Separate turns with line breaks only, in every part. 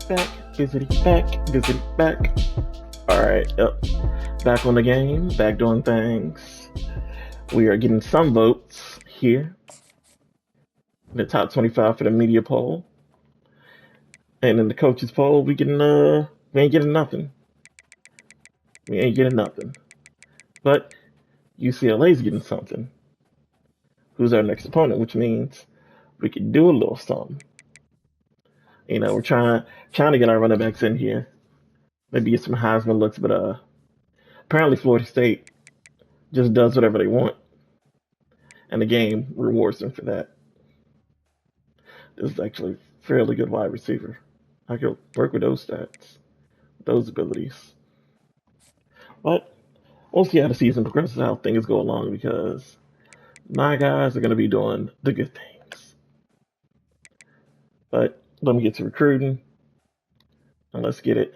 back. Alright, yep. Back on the game, back doing things. We are getting some votes here. The top 25 for the media poll. And in the coaches poll, we ain't getting nothing. We ain't getting nothing. But UCLA's getting something. Who's our next opponent, which means we can do a little something. You know, we're trying to get our running backs in here. Maybe get some Heisman looks, but apparently Florida State just does whatever they want. And the game rewards them for that. This is actually a fairly good wide receiver. I could work with those stats, those abilities. But we'll see how the season progresses, how things go along, because my guys are going to be doing the good things. But let me get to recruiting, and let's get it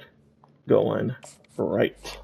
going right.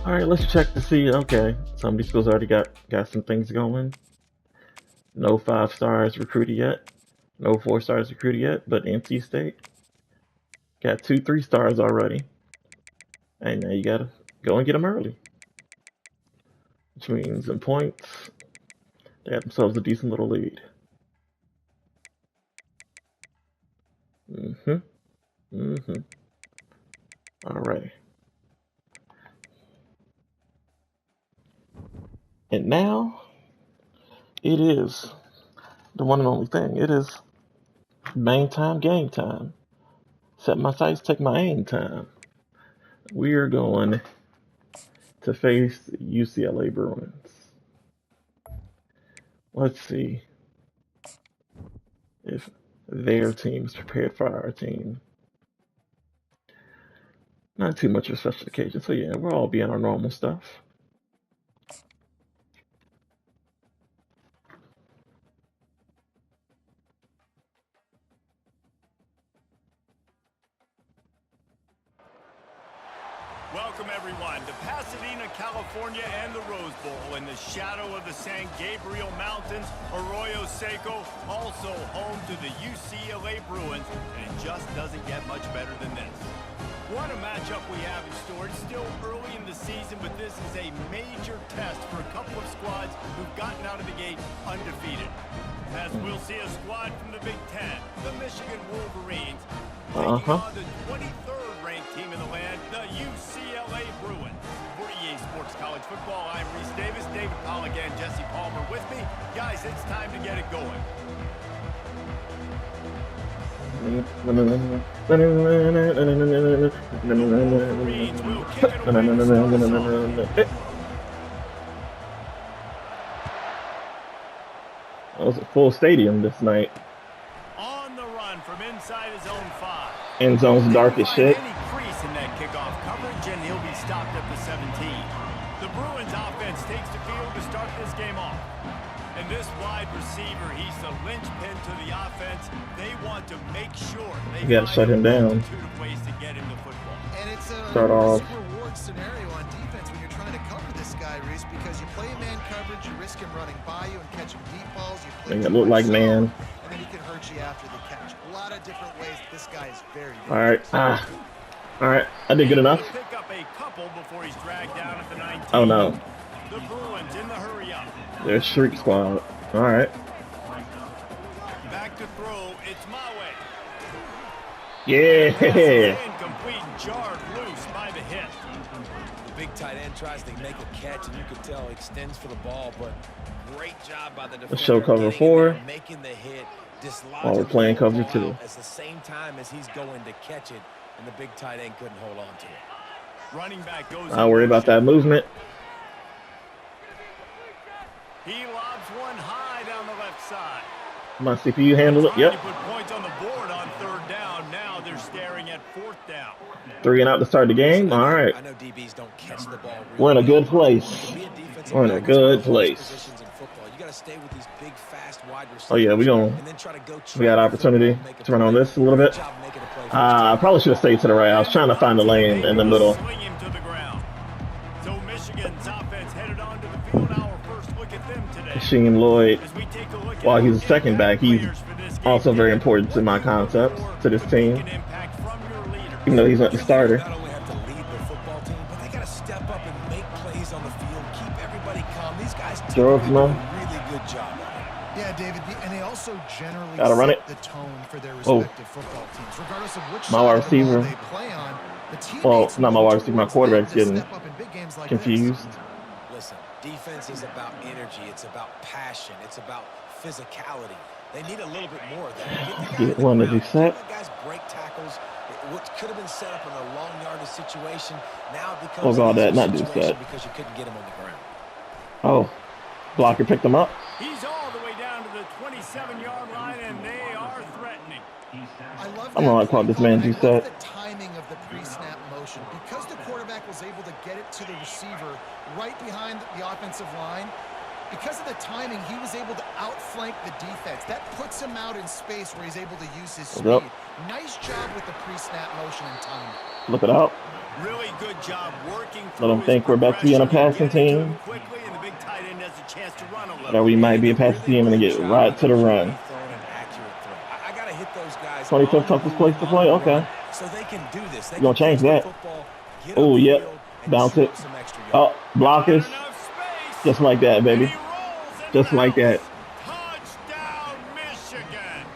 All right, let's check to see. Okay, some of these schools already got some things going. No 5 stars recruited yet. No 4 stars recruited yet. But NC State got 2 3 stars already. And now you gotta go and get them early, which means in points they got themselves a decent little lead. All right. And now it is the one and only thing. It is main time, game time. Set my sights, take my aim time. We are going to face UCLA Bruins. Let's see if their team's prepared for our team. Not too much of a special occasion, so yeah, we'll all be on our normal stuff.
Welcome, everyone, to Pasadena, California, and the Rose Bowl. In the shadow of the San Gabriel Mountains, Arroyo Seco, also home to the UCLA Bruins, and it just doesn't get much better than this. What a matchup we have in store. It's still early in the season, but this is a major test for a couple of squads who've gotten out of the gate undefeated. As we'll see a squad from the Big Ten, the Michigan Wolverines, taking on the 23rd ranked team in the land, the UCLA Bruins. For EA Sports College Football, I'm Reese Davis, David Pollack, and Jesse Palmer with me. Guys, it's time to get it going. Wolverines will kick it away.
It was a full stadium this night.
On the run from inside his own 5.
End zone's dark as shit.
Any crease in that kickoff coverage, and he'll be stopped at the 17. The Bruins offense takes the field to start this game off. And this wide receiver, he's the linchpin to the offense. They want to make sure they
gotta shut him down.
Ways to get him the football.
And it's a
Start off.
reward scenario on defense when you're trying to cover this guy, Reese, because you play man coverage, you risk him running by you and catching deep balls. You play
Make it look like man.
and then he can hurt you after the catch. A lot of different ways. This guy is very good.
All right. All right. I did good enough.
Pick up a couple before he's dragged down at the 19.
Oh no.
The Bruins in the hurry up.
There's Shriek Squad. All right.
Back to throw. It's my way.
Yeah.
Incomplete, jarred loose by the hit.
The big tight end tries to make a catch, and you can tell extends for the ball, but great job by the defender.
Let's show cover 4
making the hit,
while we're playing cover 2.
At the same time as he's going to catch it, and the big tight end couldn't hold on to it.
Running back goes.
I'll worry about that movement.
He lobs one high down the left side.
My CPU handled it. Yep.
Put points on the board on 3rd down. Now they're staring at 4th down.
3 and out to start the game. All right.
I know DBs don't catch the ball.
We're in a good place. We're in a good place.
You got to stay with these big, fast, wide receivers.
Oh yeah, we got opportunity to run on this a little bit. I probably should have stayed to the right. I was trying to find the lane in the middle.
Swing him to the ground. So Michigan's offense headed onto the field. Our first look at them today.
Sheen Lloyd,
As we take a look
while
at
he's a second back, he's also very important to my concepts, to this team.
impact from your leader.
Even though he's not the starter.
Not only have to lead the football team, but they got to step up and make plays on the field, keep everybody calm. These guys do a really good job.
Yeah, David, and they also generally
Gotta run
set
it.
the tone for their respective football teams, regardless of which
My wide
side of the ball
receiver.
they play on. The teammates
Well, not my wide receiver, my
towards
quarterback's
them to
getting
step up in big games like
confused.
Listen, defense is about energy. It's about passion. It's about physicality. They need a little bit more of that.
Get one to do set.
Guys break tackles. What could have been set up in a long yardage situation now becomes
Oh god, that not do
situation
set.
because you couldn't get him on the ground.
Oh, blocker picked him up.
He's all the way down to the 27-yard line, and they are threatening.
I love
I'm gonna call this man
I
do
love
set.
the timing of the pre-snap motion because the quarterback was able to get it to the receiver right behind the offensive line. Because of the timing, he was able to outflank the defense. That puts him out in space where he's able to use his speed.
Yep.
Nice job with the pre-snap motion and timing.
Look it out.
Really good job working.
Let them think we're back to being a passing team.
Quickly, and the big tight end has a chance to run a little.
Or we might be a passing team and get right to the run.
I gotta hit those guys.
25th toughest place to play? Okay.
So they can do this. They
You're gonna change that.
Oh,
Oh, yep. Bounce it. Oh, blockers. Just like that, baby. Just like that.
Touchdown, Michigan.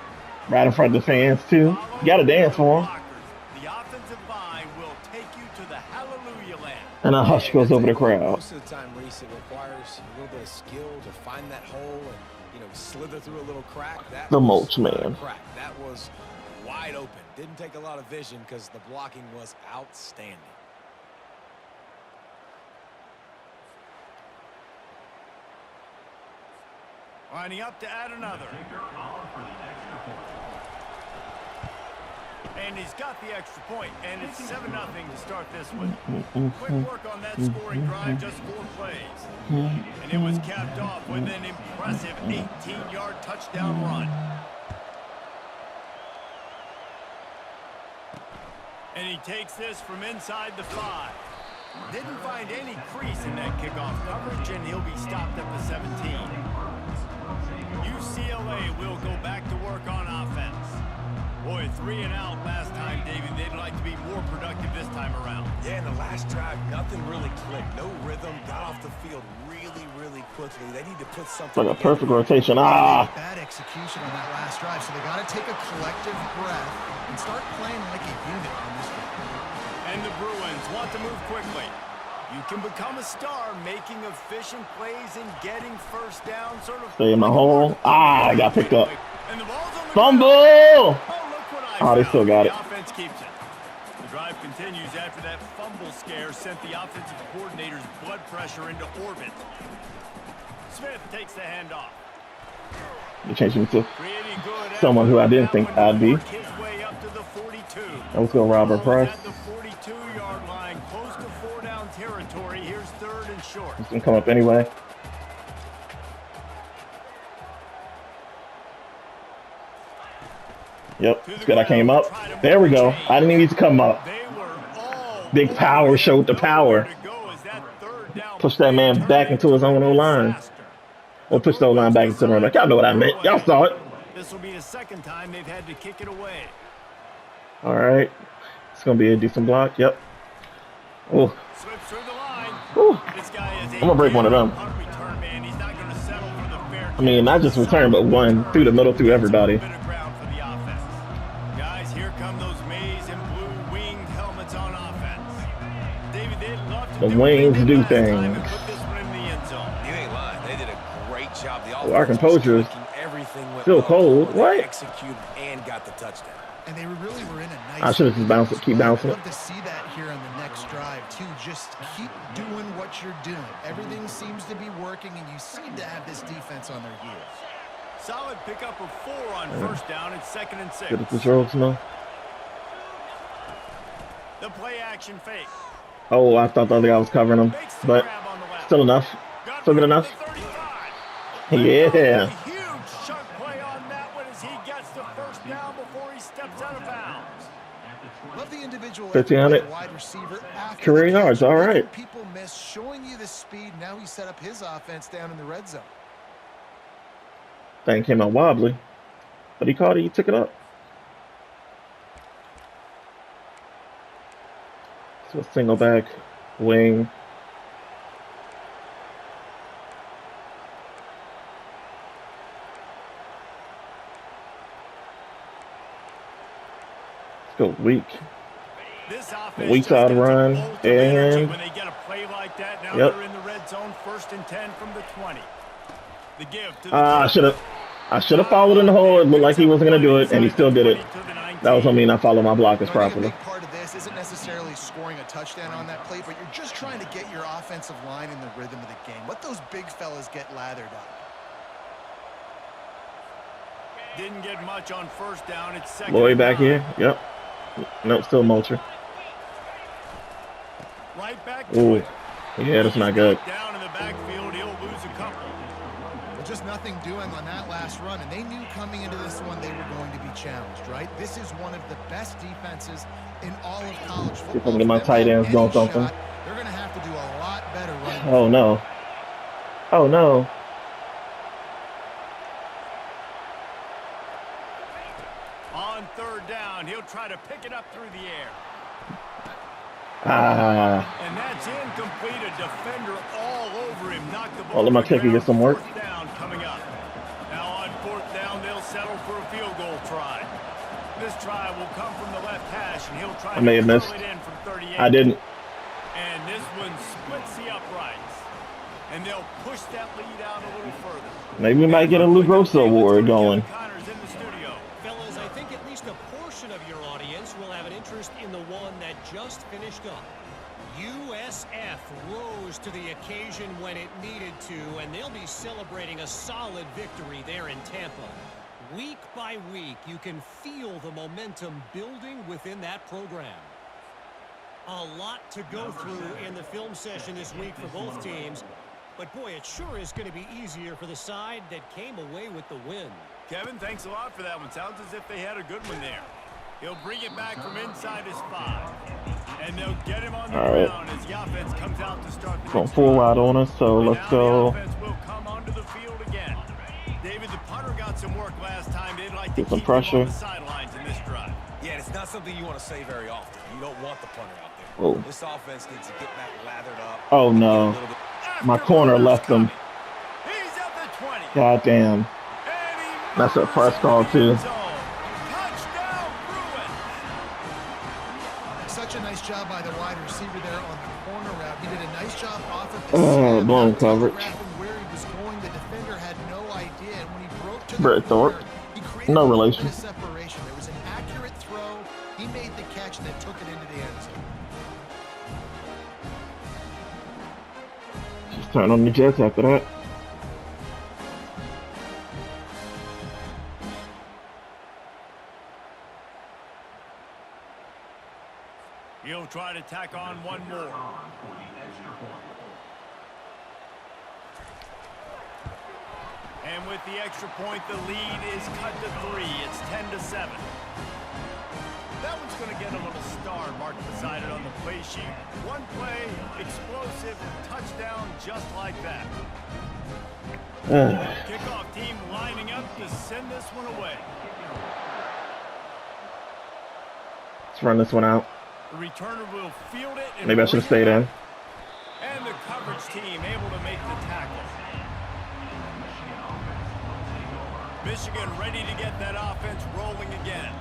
Right in front of the fans, too. You gotta dance for him.
The offensive line will take you to the hallelujah land.
And a hush goes over the crowd.
Most of the time, Reese, it requires a little bit of skill to find that hole and, slither through a little crack. That
The
was
mulch
not a
man.
crack. That was wide open. Didn't take a lot of vision because the blocking was outstanding.
Lining up to add another. And he's got the extra point, and it's 7-0 to start this one. Quick work on that scoring drive, just 4 plays. And it was capped off with an impressive 18-yard touchdown run. And he takes this from inside the 5. Didn't find any crease in that kickoff coverage, and he'll be stopped at the 17. UCLA will go back to work on offense. Boy, 3 and out last time, David. They'd like to be more productive this time around.
Yeah, in the last drive, nothing really clicked. No rhythm. Got off the field really quickly. They need to put something
like a perfect rotation.
Bad execution on that last drive, so they got to take a collective breath and start playing like a unit on this one.
And the Bruins want to move quickly. You can become a star making efficient plays and getting first down, sort of.
Stay in my hole. I got picked up.
And the ball's on the
Fumble!
Oh,
they still got it.
The offense keeps it. The drive continues after that fumble scare sent the offensive coordinator's blood pressure into orbit. Smith takes the handoff.
You changed me to someone who I didn't think I'd be. Let's go, Robert Price.
At the 42-yard line, close to 4-down territory. Here's 3rd and short.
He's gonna come up anyway. Yep, it's good I came up. There we go. I didn't even need to come up. Big power showed the power. Push that man back into his own O-line. Or push the O-line back into the run back. Y'all know what I meant. Y'all saw it.
This will be the second time they've had to kick it away.
All right. It's going to be a decent block. Yep. Oh. I'm going to break one of them. I mean, not just return, but one through the middle, through everybody.
Guys, here come those maize and blue winged helmets on offense. David, they'd love to
the wings do things.
You ain't lying. They did a great job.
Our composure is still cold. What?
Executed and got the touchdown.
And they really were in a nice.
I should have just bounced it. Keep bouncing
I'd
it.
love to see that here on the next drive too. Just keep doing what you're doing. Everything seems to be working, and you seem to have this defense on their heels.
Solid pickup of 4 on first down. It's 2nd and 6.
Good at this road snow.
The play action fake.
Oh, I thought the other guy was covering him, but still enough. Still good enough. Yeah.
Huge chunk play on that one as he gets the first down before he steps out of bounds.
Love the individual
1,500
wide receiver
career yards. All right.
People miss, showing you the speed. Now he set up his offense down in the red zone.
Thing came out wobbly, but he caught it. He took it up. So a single back wing. Let's go weak. Weak side run and
when they get a play like that, now
yep.
they're in the red zone, 1st and 10 from the 20. The give to the
I should have followed in the hole. It looked like he wasn't going to do it, and he still did it. That was on me not following my blockers properly.
A big part of this isn't necessarily scoring a touchdown on that play, but you're just trying to get your offensive line in the rhythm of the game. Let those big fellas get lathered up.
Didn't get much on first down. It's 2nd.
Lloyd back here. Yep. Nope, still Mulcher.
Right back.
Ooh. Yeah, that's not good.
Down in the backfield, he'll lose a couple.
Just nothing doing on that last run, and they knew coming into this one they were going to be challenged, right? This is one of the best defenses in all of college football.
If I can get my tight ends doing something.
They're going to have to do a lot better running.
Oh, no. Oh, no.
On 3rd down, he'll try to pick it up through the air. And that's incomplete. A defender all over him. Knocked the ball.
Let my kicker get some work.
4th down coming up. Now on 4th down, they'll settle for a field goal try. This try will come from the left hash, and he'll try
I may have
to
missed.
it in from 38.
I didn't.
And this one splits the uprights. And they'll push that lead out a little further.
Maybe we might get a Lou Grosso award going.
Fellas, I think at least a portion of your audience will have an interest in the one that just finished up. USF rose to the occasion when it needed to, and they'll be celebrating a solid victory there in Tampa. Week by week, you can feel the momentum building within that program. A lot to go through in the film session this week for both teams, but boy, it sure is going to be easier for the side that came away with the win.
Kevin, thanks a lot for that one. Sounds as if they had a good one there. He'll bring it back from inside his 5. And they'll get him on the
All right.
ground as the offense comes out to start the
Going
next
full
drive.
wide on us, so
And
let's
now
go.
the offense will come onto the field again. David, the punter got some work last time. They'd like to
Get some
keep him on
pressure.
the sidelines in this drive.
Yeah, it's not something you want to say very often. You don't want the punter out there.
Oh.
This offense needs to get back lathered up.
Oh,
and get a
no.
little bit-
My corner left him.
He's at the 20.
God damn.
And he
That's a
murders
press
into
call,
the
too.
end zone. Touchdown, Bruins.
Such a nice job by the wide receiver there on the corner route. He did a nice job off of the
Oh,
snap,
blown
not
coverage.
telegraphing where he was going. The defender had no idea, and when he broke to the
Brett Thorpe.
corner, he created
No
a little
relation.
bit of separation. There was an accurate throw. He made the catch and then took it into the end zone.
Just turn on the Jets after that.
He'll try to tack on one more. And with the extra point, the lead is cut to 3. It's 10-7. That one's going to get a little star marked beside it on the play sheet. One play, explosive, touchdown just like that. Kickoff team lining up to send this one away.
Let's run this one out.
The returner will field it. And
Maybe I should have stayed in.
And the coverage team able to make the tackle. Michigan ready to get that offense rolling again.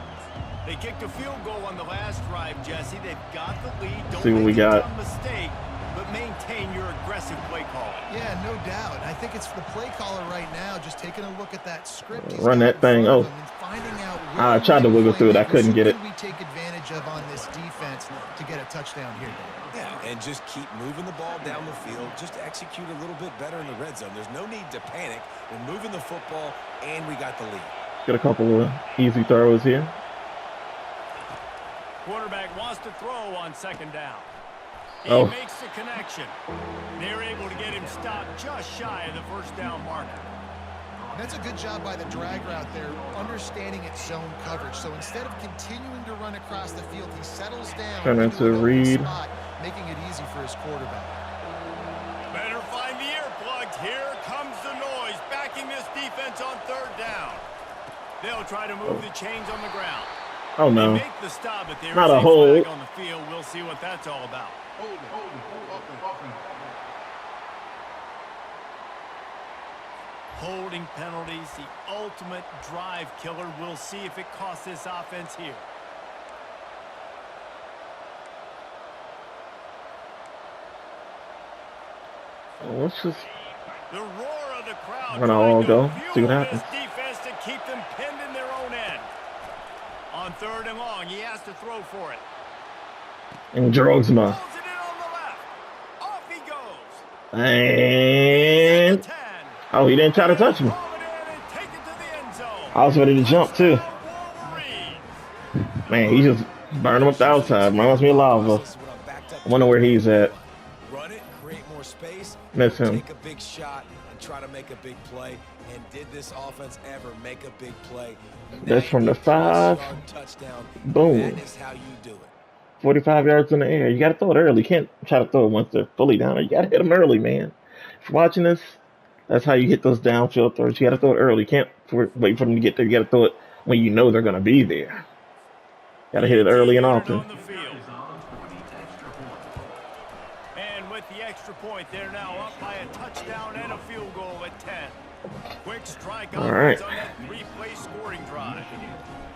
They kicked a field goal on the last drive, Jesse. They've got the lead. Don't
See what we
make a
got.
dumb mistake, but maintain your aggressive play calling.
Yeah, no doubt. I think it's the play caller right now just taking a look at that script. He's
Run
got
that
in
thing.
front of
Oh.
him and finding out
I tried to wiggle through it. I couldn't get it.
What can we take advantage of on this defense to get a touchdown here, Dave?
Yeah, and just keep moving the ball down the field. Just execute a little bit better in the red zone. There's no need to panic. We're moving the football, and we got the lead.
Get a couple of easy throws here.
Quarterback wants to throw on second down. He
Oh.
makes the connection. They're able to get him stopped just shy of the first down marker.
That's a good job by the drag route there, understanding its zone coverage. So instead of continuing to run across the field, he settles down
Turn into
an open
Reed.
spot, making it easy for his quarterback.
Better find the earplugs. Here comes the noise, backing this defense on third down. They'll try to move the chains on the ground.
Oh,
They
no.
make the stop, but there
Not
is
a
a
hold.
flag on the field. We'll see what that's all about. Holding penalties, the ultimate drive killer. We'll see if it costs this offense here.
Let's just
The roar of the crowd
Run all
trying to
go.
fuel
See what
this
happens.
defense to keep them pinned in their own end. On third and long, he has to throw for it.
and Drogsma.
Pulls it in on the left. Off he goes.
And
10.
oh, he didn't try to touch me.
Pull it in and take it to the end zone.
I was ready to jump too.
Wolverines.
Man, he just burned him up the outside. Reminds me of lava.
This is what I'm backed up
I wonder where he's at.
Run it, create more space,
Miss him.
take a big shot, and try to make a big play. And did this offense ever make a big play?
That's from the 5.
90-yard touchdown.
Boom.
That is how you do it.
45 yards in the air. You got to throw it early. You can't try to throw it once they're fully down. You got to hit them early, man. If you're watching this, that's how you hit those downfield throws. You got to throw it early. You can't wait for them to get there. You got to throw it when you know they're going to be there. Got to hit it early and often.
On the field. And with the extra point, they're now up by a touchdown and a field goal at 10. Quick strike
All right.
on that 3-play scoring drive.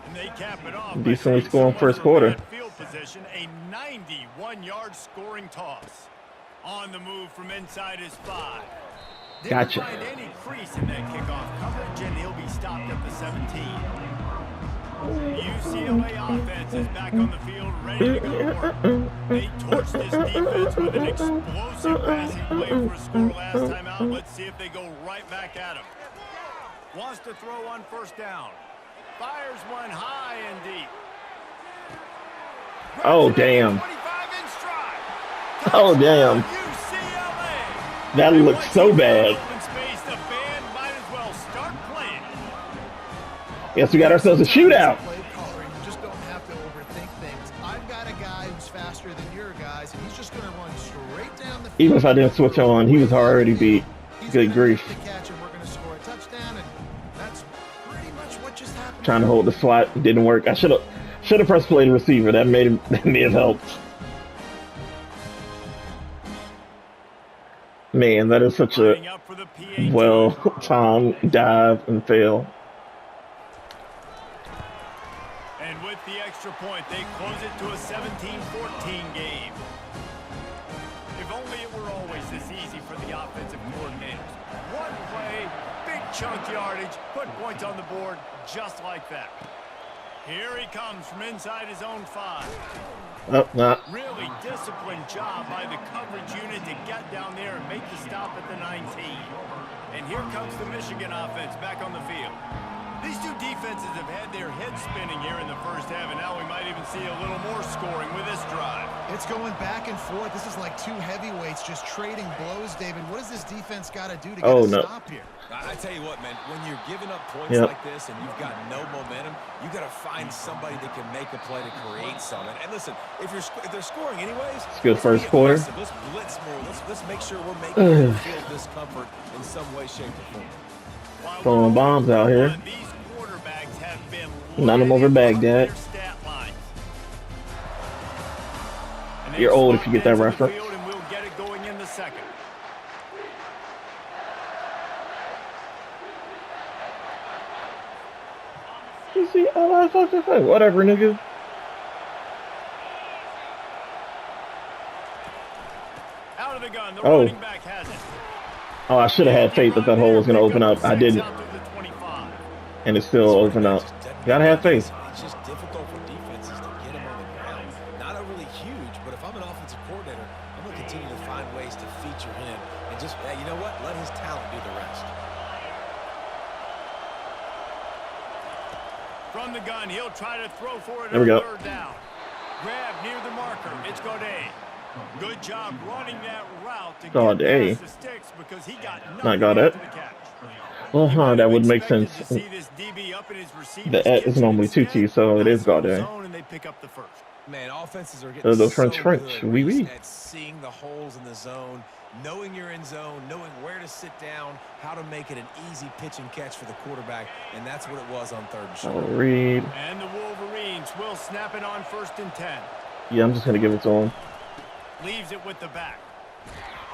And they cap it off. by
Decently
sending
scoring
someone
first
from
quarter.
that field position, a 91-yard scoring toss. On the move from inside his 5. Didn't
Gotcha.
find any crease in that kickoff coverage, and he'll be stopped at the 17. UCLA offense is back on the field, ready to go to work. They torched this defense with an explosive passing play for a score last time out. Let's see if they go right back at him. Wants to throw on first down. Fires one high and deep.
Oh, damn.
25 in stride.
Oh, damn.
UCLA.
That looks so bad.
Open space, the band might as well start playing.
Yes, we got ourselves a shootout.
Play caller, you just don't have to overthink things. I've got a guy who's faster than your guys, and he's just going to run straight down the field.
Even if I didn't switch on, he was already beat. Good grief.
The catch, and we're going to score a touchdown, and that's pretty much what just happened.
Trying to hold the slot didn't work. I should have press played the receiver. That may have helped. Man, that is such a well-timed dive and fail.
And with the extra point, they close it to a 17-14 game. If only it were always this easy for the offensive coordinators. One play, big chunk yardage, put points on the board just like that. Here he comes from inside his own 5.
Oh, nah.
Really disciplined job by the coverage unit to get down there and make the stop at the 19. And here comes the Michigan offense back on the field. These two defenses have had their heads spinning here in the first half, and now we might even see a little more scoring with this drive.
It's going back and forth. This is like two heavyweights just trading blows, David. What does this defense got to do to get a stop here?
I tell you what, man, when you're giving up points like this and you've got no momentum, you got to find somebody that can make a play to create something. And listen, if they're scoring anyways,
it's good first quarter.
Let's blitz more. Let's make sure we're making them feel discomfort in some way, shape, or form.
Throwing bombs out here. None of them over Baghdad. You're old if you get that reference. You see, whatever, nigga.
Out of the gun, the running back has it.
Oh, I should have had faith that hole was going to open up. I didn't. And it still opened up. Gotta have faith.
It's just difficult for defenses to get him on the ground. Not a really huge, but if I'm an offensive coordinator, I'm going to continue to find ways to feature him and just, you know what? Let his talent do the rest.
From the gun, he'll try to throw for it.
There we go.
Third down. Grab near the marker. It's Godet. Good job running that route to get past the sticks because he got
not Godet. Well, that would make sense. The Et is normally 2 T, so it is Godet.
Man, offenses are getting
the French. Oui, oui.
At seeing the holes in the zone, knowing you're in zone, knowing where to sit down, how to make it an easy pitch and catch for the quarterback, and that's what it was on third and short.
Read.
And the Wolverines will snap it on 1st and 10.
Yeah, I'm just gonna give it to him.
Leaves it with the back.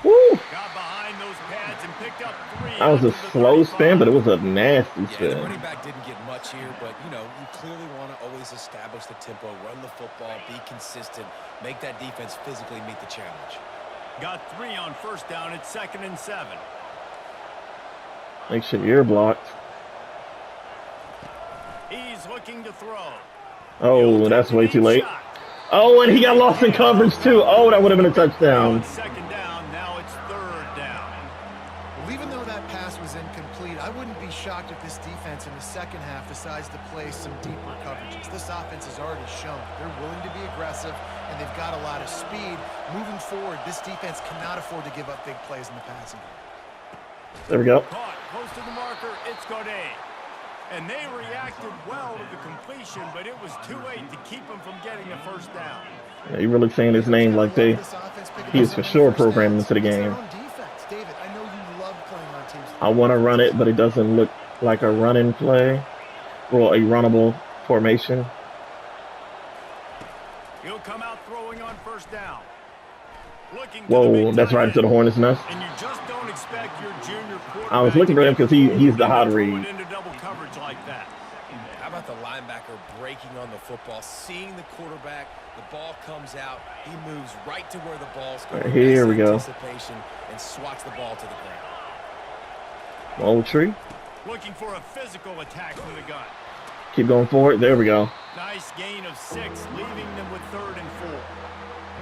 Woo!
Got behind those pads and picked up 3.
That was a slow spin, but it was a nasty spin.
The running back didn't get much here, but, you know, you clearly want to always establish the tempo, run the football, be consistent, make that defense physically meet the challenge.
Got 3 on 1st down. It's 2nd and 7.
Make sure you're blocked.
He's looking to throw.
Oh, that's way too late. Oh, and he got lost in coverage, too. Oh, that would have been a touchdown.
2nd down. Now it's 3rd down.
Well, even though that pass was incomplete, I wouldn't be shocked if this defense in the second half decides to play some deeper coverages. This offense has already shown they're willing to be aggressive, and they've got a lot of speed. Moving forward, this defense cannot afford to give up big plays in the passing game.
There we go.
Caught close to the marker. It's Godet. And they reacted well to the completion, but it was too late to keep them from getting the 1st down.
Yeah, you're really saying his name like he is for sure programmed into the game. I want to run it, but it doesn't look like a running play or a runnable formation.
He'll come out throwing on 1st down.
Whoa, that's right into the hornet's nest.
And you just don't expect your junior quarterback.
I was looking for him because he's the hot read.
Like that.
How about the linebacker breaking on the football, seeing the quarterback, the ball comes out, he moves right to where the ball's going.
Right, here we go.
Anticipation and swats the ball to the ground.
Old tree.
Looking for a physical attack from the gun.
Keep going forward. There we go.
Nice gain of 6, leaving them with 3rd and 4.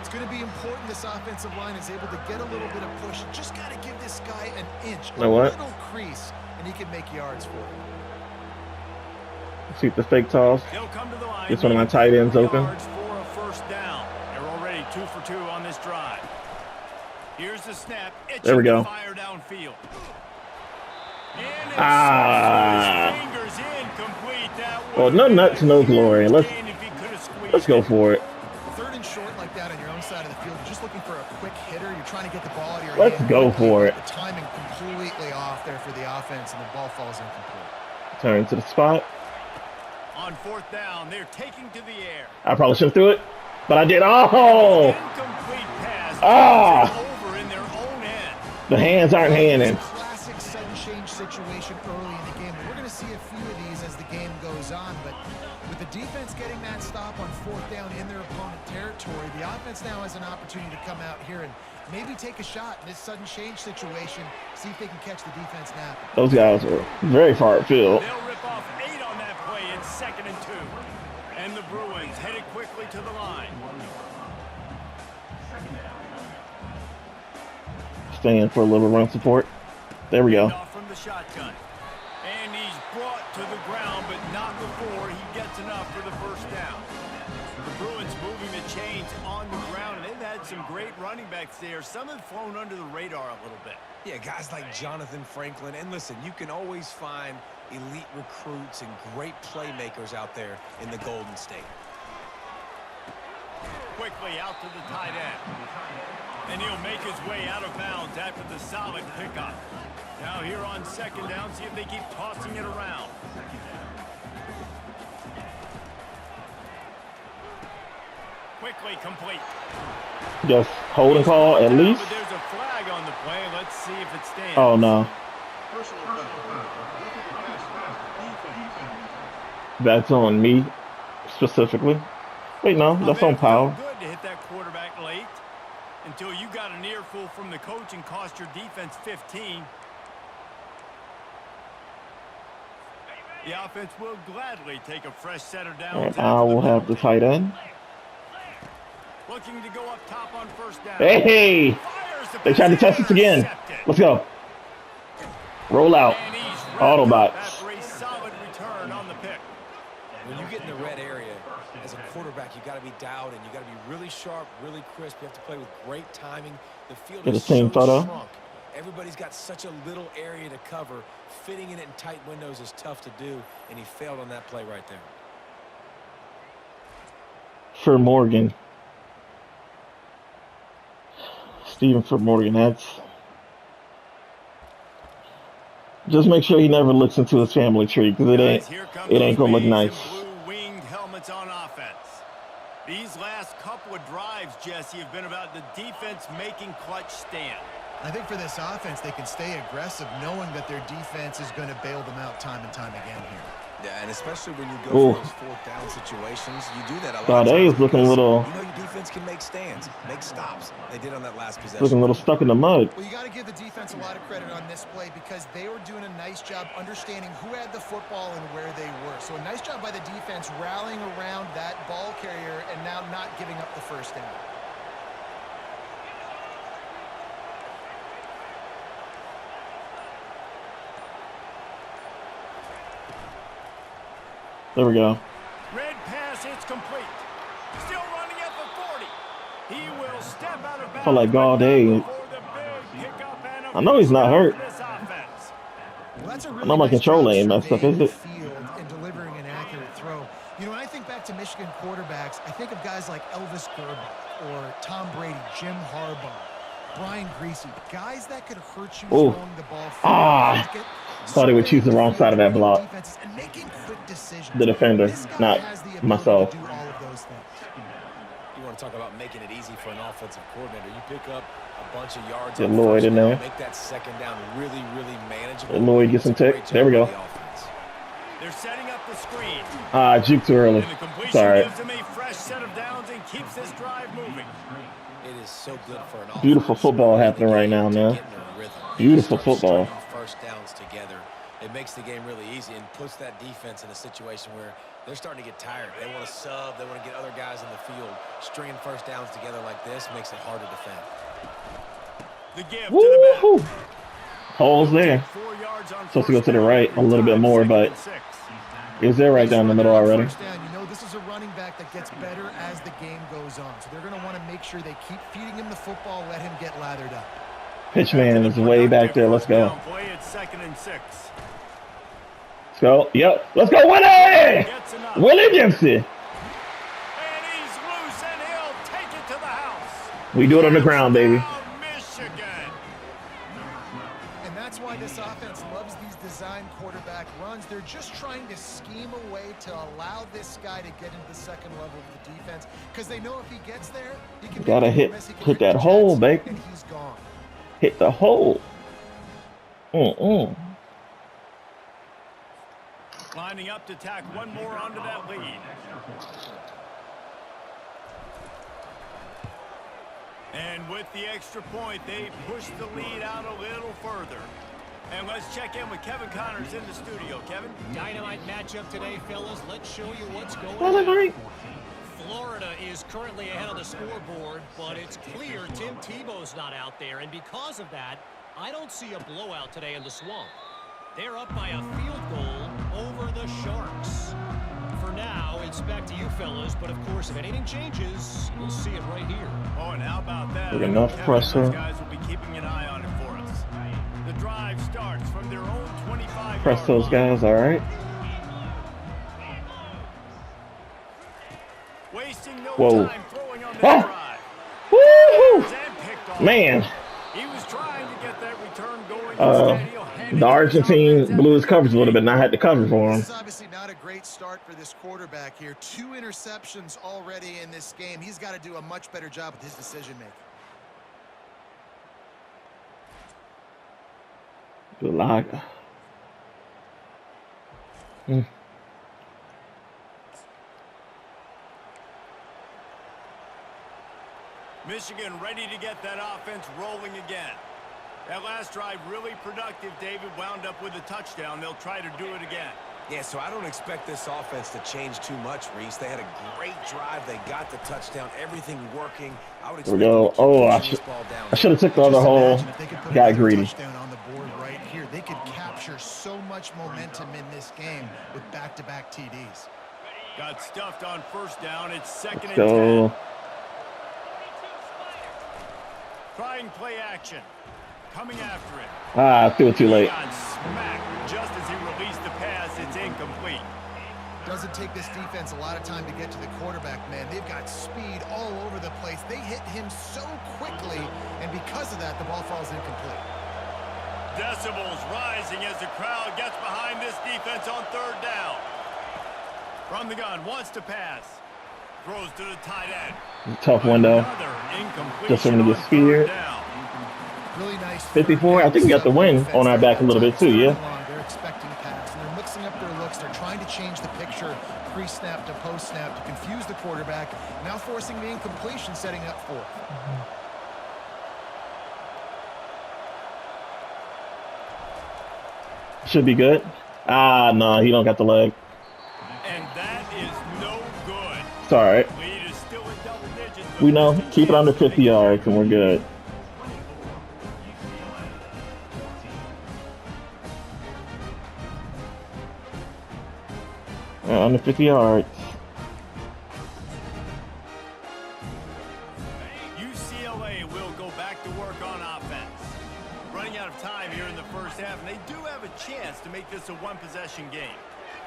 It's going to be important this offensive line is able to get a little bit of push. Just got to give this guy an inch, a little crease, and he can make yards for it.
See the fake toss. Gets one of my tight ends open.
For a 1st down. They're already 2 for 2 on this drive. Here's the snap.
There we go.
Fire downfield.
Well, no nuts, no glory. Let's go for it.
3rd checked out on your own side of the field. You're just looking for a quick hitter. You're trying to get the ball out of your
Let's
hand
go
quickly,
for it.
The timing completely off there for the offense, and the ball falls incomplete.
Turn to the spot.
On fourth down, they're taking to the air.
I probably should have threw it, but I did. Oh!
Incomplete pass.
Ah!
Over in their own end.
The hands aren't handing.
Classic sudden change situation early in the game. We're going to see a few of these as the game goes on, but with the defense getting that stop on fourth down in their opponent territory, the offense now has an opportunity to come out here and maybe take a shot in this sudden change situation, see if they can catch the defense napping.
Those guys were very far upfield.
They'll rip off 8 on that play. It's 2nd and 2. And the Bruins headed quickly to the line.
Staying for a little run support. There we go.
Off from the shotgun. And he's brought to the ground, but not before he gets enough for the first down. The Bruins moving the chains on the ground, and they've had some great running backs there. Some have flown under the radar a little bit.
Yeah, guys like Jonathan Franklin. And listen, you can always find elite recruits and great playmakers out there in the Golden State.
Quickly out to the tight end. And he'll make his way out of bounds after the solid pickup. Now here on 2nd down, see if they keep tossing it around. Quickly complete.
Just holding call at least.
But there's a flag on the play. Let's see if it stands.
Oh no. That's on me specifically. Wait, no, that's on Powell.
Good to hit that quarterback late until you got an earful from the coach and cost your defense 15. The offense will gladly take a fresh set of downs.
And I will have the tight end.
Looking to go up top on first down.
Hey! They tried to test us again. Let's go. Roll out. Autobots.
After a solid return on the pick.
When you get in the red area, as a quarterback, you got to be dialed in. You got to be really sharp, really crisp. You have to play with great timing. The field
Get
is
the same
so
photo.
shrunk. Everybody's got such a little area to cover. Fitting in it in tight windows is tough to do, and he failed on that play right there.
For Morgan. Steven for Morgan. That's. Just make sure he never looks into his family tree, because it ain't gonna look nice.
Blue-winged helmets on offense. These last couple of drives, Jesse, have been about the defense making clutch stand.
I think for this offense, they can stay aggressive knowing that their defense is going to bail them out time and time again here.
Yeah, and especially when you go for those fourth down situations, you do that a lot.
They is looking a little.
You know your defense can make stands, make stops. They did on that last possession.
Looking a little stuck in the mud.
Well, you got to give the defense a lot of credit on this play because they were doing a nice job understanding who had the football and where they were. So a nice job by the defense rallying around that ball carrier and now not giving up the first down.
There we go.
Red pass, it's complete. Still running at the 40. He will step out of bounds.
For like all day. I know he's not hurt.
Well, that's a really
I know my control ain't messed up, is it?
Field and delivering an accurate throw. You know, when I think back to Michigan quarterbacks, I think of guys like Elvis Gerber or Tom Brady, Jim Harbaugh, Brian Greasy, guys that could hurt you throwing the ball.
Thought he would choose the wrong side of that block. The defender, not myself.
You want to talk about making it easy for an offensive coordinator. You pick up a bunch of yards.
Get Lloyd in there.
Make that second down really, really manageable.
And Lloyd gets some tick. There we go.
They're setting up the screen.
Juke too early.
And the completion
Sorry.
gives him a fresh set of downs and keeps this drive moving.
It is so good for an offense.
Beautiful football happening right now, man. Beautiful football.
First downs together. It makes the game really easy and puts that defense in a situation where they're starting to get tired. They want to sub. They want to get other guys in the field. Stringing first downs together like this makes it hard to defend.
The give to the back.
Holes there. Supposed to go to the right a little bit more, but is there right down the middle already?
You know, this is a running back that gets better as the game goes on. So they're going to want to make sure they keep feeding him the football, let him get lathered up.
Pitchman is way back there. Let's go.
Play at 2nd and 6.
Let's go. Yep. Let's go, Willie! Willie Dempsey.
And he's loose, and he'll take it to the house.
We do it on the ground, baby.
Michigan.
And that's why this offense loves these design quarterback runs. They're just trying to scheme a way to allow this guy to get into the second level of the defense, because they know if he gets there, he can
Gotta
hit
that hole, baby.
and he's gone.
Hit the hole.
Lining up to tack one more onto that lead. And with the extra point, they push the lead out a little further. And let's check in with Kevin Connors in the studio. Kevin?
Dynamite matchup today, fellas. Let's show you what's going
Right.
on. Florida is currently ahead on the scoreboard, but it's clear Tim Tebow's not out there. And because of that, I don't see a blowout today in the Swamp. They're up by a field goal over the Sharks. For now, it's back to you fellas, but of course, if anything changes, we'll see it right here.
Oh, and how about that?
With enough pressure.
Those guys will be keeping an eye on it for us. The drive starts from their own 25.
Press those guys, all right.
Wasting no
Whoa.
time throwing on that drive.
Woo-hoo! Man.
He was trying to get that return going.
The Argentine blew his coverage a little bit, and I had to cover for him.
This is obviously not a great start for this quarterback here. 2 interceptions already in this game. He's got to do a much better job with his decision-making.
Gulaga.
Michigan ready to get that offense rolling again. That last drive really productive. David wound up with a touchdown. They'll try to do it again.
Yeah, so I don't expect this offense to change too much, Reese. They had a great drive. They got the touchdown. Everything working. I would expect
Here we go. Oh, I should have took the other hole. Got greedy.
Touchdown on the board right here. They could capture so much momentum in this game with back-to-back TDs.
Got stuffed on first down. It's second and
Go.
10. Trying play action. Coming after it.
I threw it too late.
Got smacked just as he released the pass. It's incomplete.
Doesn't take this defense a lot of time to get to the quarterback, man. They've got speed all over the place. They hit him so quickly, and because of that, the ball falls incomplete.
Decibels rising as the crowd gets behind this defense on third down. From the gun, wants to pass. Throws to the tight end.
Tough window. Just for him to get speared.
Really nice.
54. I think we got the win on our back a little bit too, yeah?
They're expecting pass, and they're mixing up their looks. They're trying to change the picture pre-snap to post-snap to confuse the quarterback, now forcing the incompletion, setting up for it.
Should be good. Ah, no, he don't got the leg.
And that is no good.
It's all right.
Lead is still in double digits.
We know. Keep it under 50 yards, and we're good. Under 50 yards.
UCLA will go back to work on offense. Running out of time here in the first half, and they do have a chance to make this a one-possession game.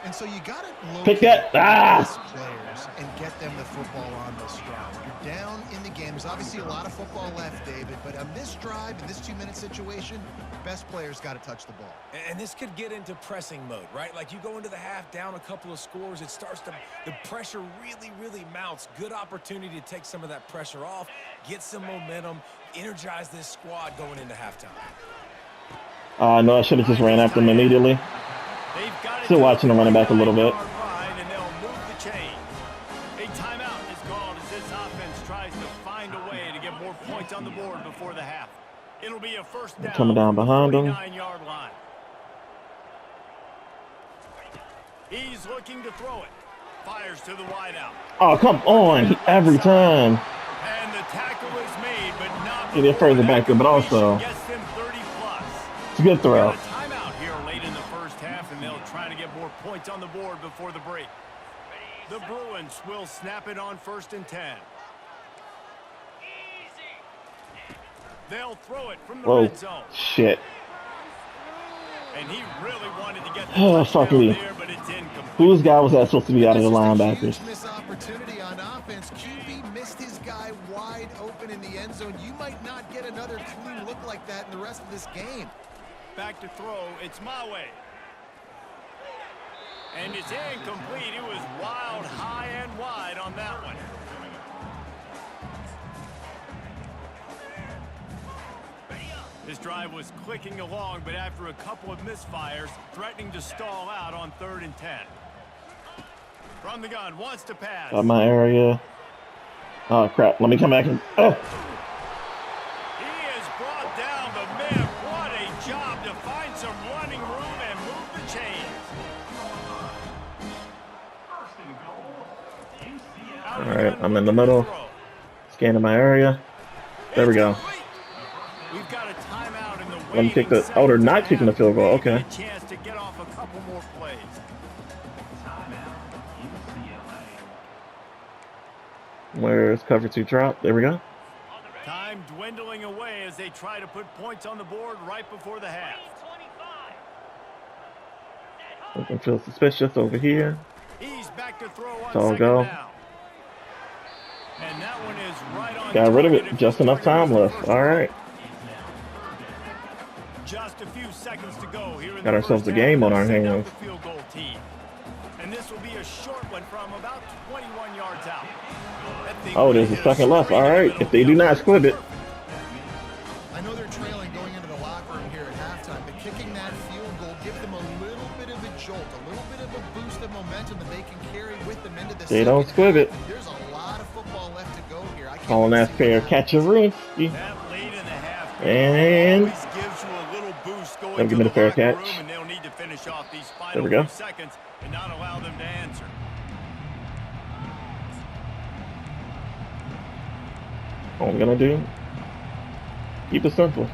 And so you got to
Pick that.
players and get them the football on this drive. You're down in the game. There's obviously a lot of football left, David, but on this drive, in this 2-minute situation, best players got to touch the ball.
And this could get into pressing mode, right? Like you go into the half down a couple of scores, it starts to, the pressure really mounts. Good opportunity to take some of that pressure off, get some momentum, energize this squad going into halftime.
No, I should have just ran after him immediately. Still watching him running back a little bit.
And they'll move the chain. A timeout is called as this offense tries to find a way to get more points on the board before the half. It'll be a first down.
Coming down behind him.
49-yard line. He's looking to throw it. Fires to the wideout.
Oh, come on. Every time.
And the tackle is made, but not
Get it further back there, but also
gets them 30+.
it's a good throw.
Got a timeout here late in the first half, and they'll try to get more points on the board before the break. The Bruins will snap it on 1st and 10. They'll throw it from the
Whoa.
red zone.
Shit.
And he really wanted to get the
Oh, fuck
touchdown
me.
there, but it's incomplete.
Whose guy was that supposed to be out of the
This is a
linebackers?
huge missed opportunity on offense. QB missed his guy guy wide open in the end zone. You might not get another clean look like that in the rest of this game.
Back to throw. It's my way. And it's incomplete. It was wild, high and wide on that one. This drive was clicking along, but after a couple of misfires, threatening to stall out on 3rd and 10. From the gun, wants to pass.
Got my area. Oh, crap. Let me come back and... Oh!
He has brought down the man. What a job to find some running room and move the chains.
All right, I'm in the middle. Scanning my area. There we go.
We've got a timeout in the
Let me kick the... Oh, they're not kicking the field goal. Okay.
A chance to get off a couple more plays.
Where's cover 2 drop? There we go.
Time dwindling away as they try to put points on the board right before the half.
Something feels suspicious over here.
He's back to throw on
So I'll
second
go.
down. And that one is right on.
Got rid of
target.
it. Just enough time left. All right.
Just a few seconds to go here in
Got
the
ourselves
first
a game
half.
on our
Send out
hands.
the field goal team. And this will be a short one from about 21 yards out.
Oh, there's a second left. All right. If they do not squib it.
I know they're trailing going into the locker room here at halftime, but kicking that field goal gives them a little bit of a jolt, a little bit of a boost of momentum that they can carry with them into the
They don't
second
squib it.
half. There's a lot of football left to go here.
Calling that fair catch a Rinsky.
That lead in the half
And
always gives you a little boost going
Don't
to
give me
the
the fair
locker
catch.
room, and they'll need to finish off these
There
final
we go.
few seconds and not allow them to answer.
all I'm gonna do, keep it simple.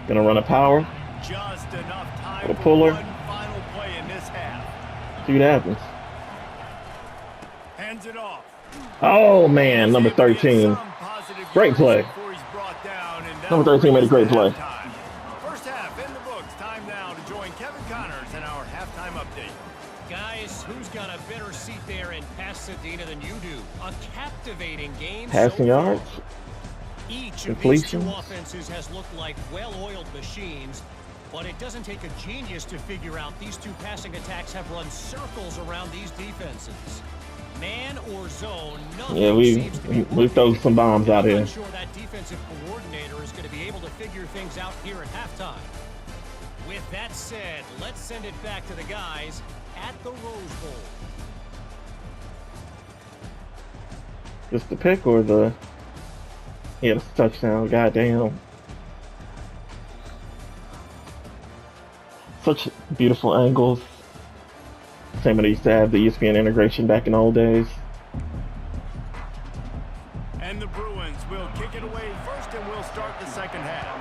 Gonna run a power,
Just enough time
a
for
puller.
one final play in this half.
See what happens.
Hands it off.
Oh man, number 13. Great play. Number 13 made a great play.
First half in the books. Time now to join Kevin Connors in our halftime update.
Guys, who's got a better seat there in Pasadena than you do? A captivating game.
Passing
so far.
yards.
Each of these two
Completions.
offenses has looked like well-oiled machines, but it doesn't take a genius to figure out these two passing attacks have run circles around these defenses. Man or zone, nothing
Yeah,
seems to be
we throw
working.
some bombs out
I'm
here.
not sure that defensive coordinator is going to be able to figure things out here at halftime. With that said, let's send it back to the guys at the Rose Bowl.
Just the pick or the... Yeah, it's a touchdown. Goddamn. Such beautiful angles. Same when they used to have the ESPN integration back in the old days.
And the Bruins will kick it away first, and we'll start the second half.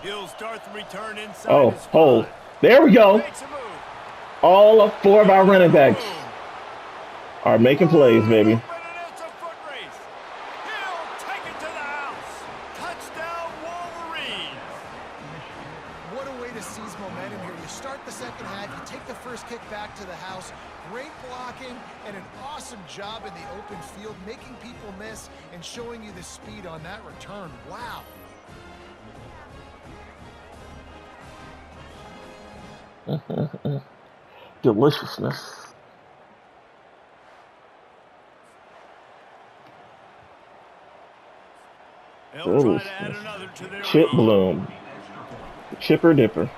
He'll start the return inside.
Oh,
his spot.
hold. There we go.
Makes a move.
All of 4 of our running backs are making plays, baby.
And it's a foot race. He'll take it to the house. Touchdown, Wolverines.
What a way to seize momentum here. You start the second half, you take the first kick back to the house. Great blocking and an awesome job in the open field, making people miss and showing you the speed on that return. Wow.
Deliciousness.
They'll try to add another to their
Chip
lead.
Bloom. Chipper Dipper.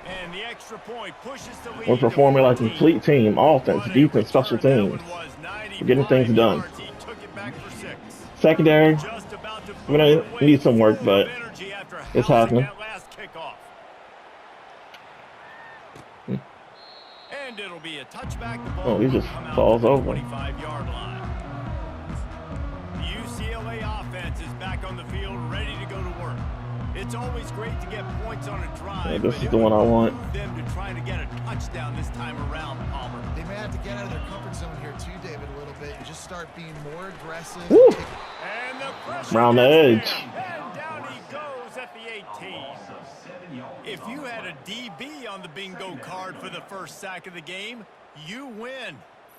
And the extra point pushes the lead
We're
to
performing like a
14.
complete team. Offense,
What a
defense, special
return that
teams.
one was.
We're getting
95
things done.
yards. He took it back for 6.
Secondary.
Just about to
We're gonna
put it away
need some work,
full
but
of energy after
it's
housing
happening.
that last kickoff. And it'll be a touchback. The ball
Oh, he
will
just
come out
falls
to the
over.
25-yard line. The UCLA offense is back on the field, ready to go to work. It's always great to get points on a drive.
Yeah, this
but
is
it
the one
would
I want.
behoove them to try to get a touchdown this time around, Palmer.
They may have to get out of their comfort zone here too, David, a little bit and just start being more aggressive.
Woo!
And the pressure
Around the
gets
edge.
there, and down he goes at the 18. If you had a DB on the bingo card for the first sack of the game, you win.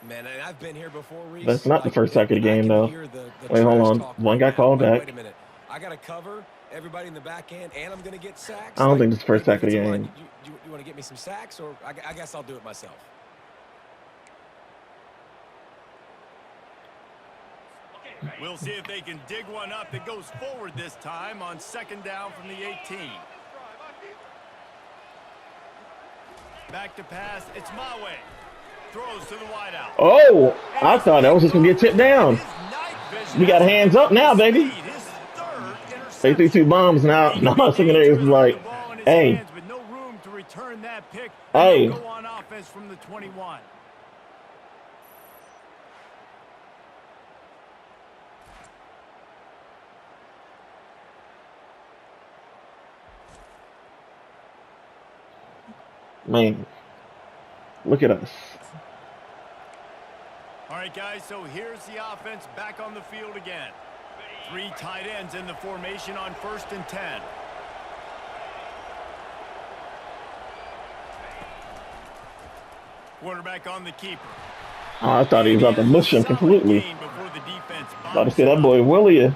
Man, and I've been here before, Reese.
That's not the first sack of the
I
game,
can
though.
hear the
Wait, hold
trash
on.
talk
One
right
got
now.
called
Like,
back.
wait a minute. I got to cover everybody in the back end, and I'm going to get sacks.
I don't
Like,
think this is the first
hey,
sack of the
defensive line,
game.
you want to get me some sacks, or I guess I'll do it myself.
We'll see if they can dig one up that goes forward this time on second down from the 18. Back to pass. It's Mawe. Throws to the wideout.
Oh, I thought that was just going to get tipped down. We got hands up now, baby. They threw 2 bombs now. Now my secondary is like, hey.
But no room to return that pick.
Hey.
Go on offense from the 21.
Man, look at us.
All right, guys, so here's the offense back on the field again. 3 tight ends in the formation on 1st and 10. Quarterback on the keeper.
Oh, I thought he was about to mush him completely. About to say that boy Willie a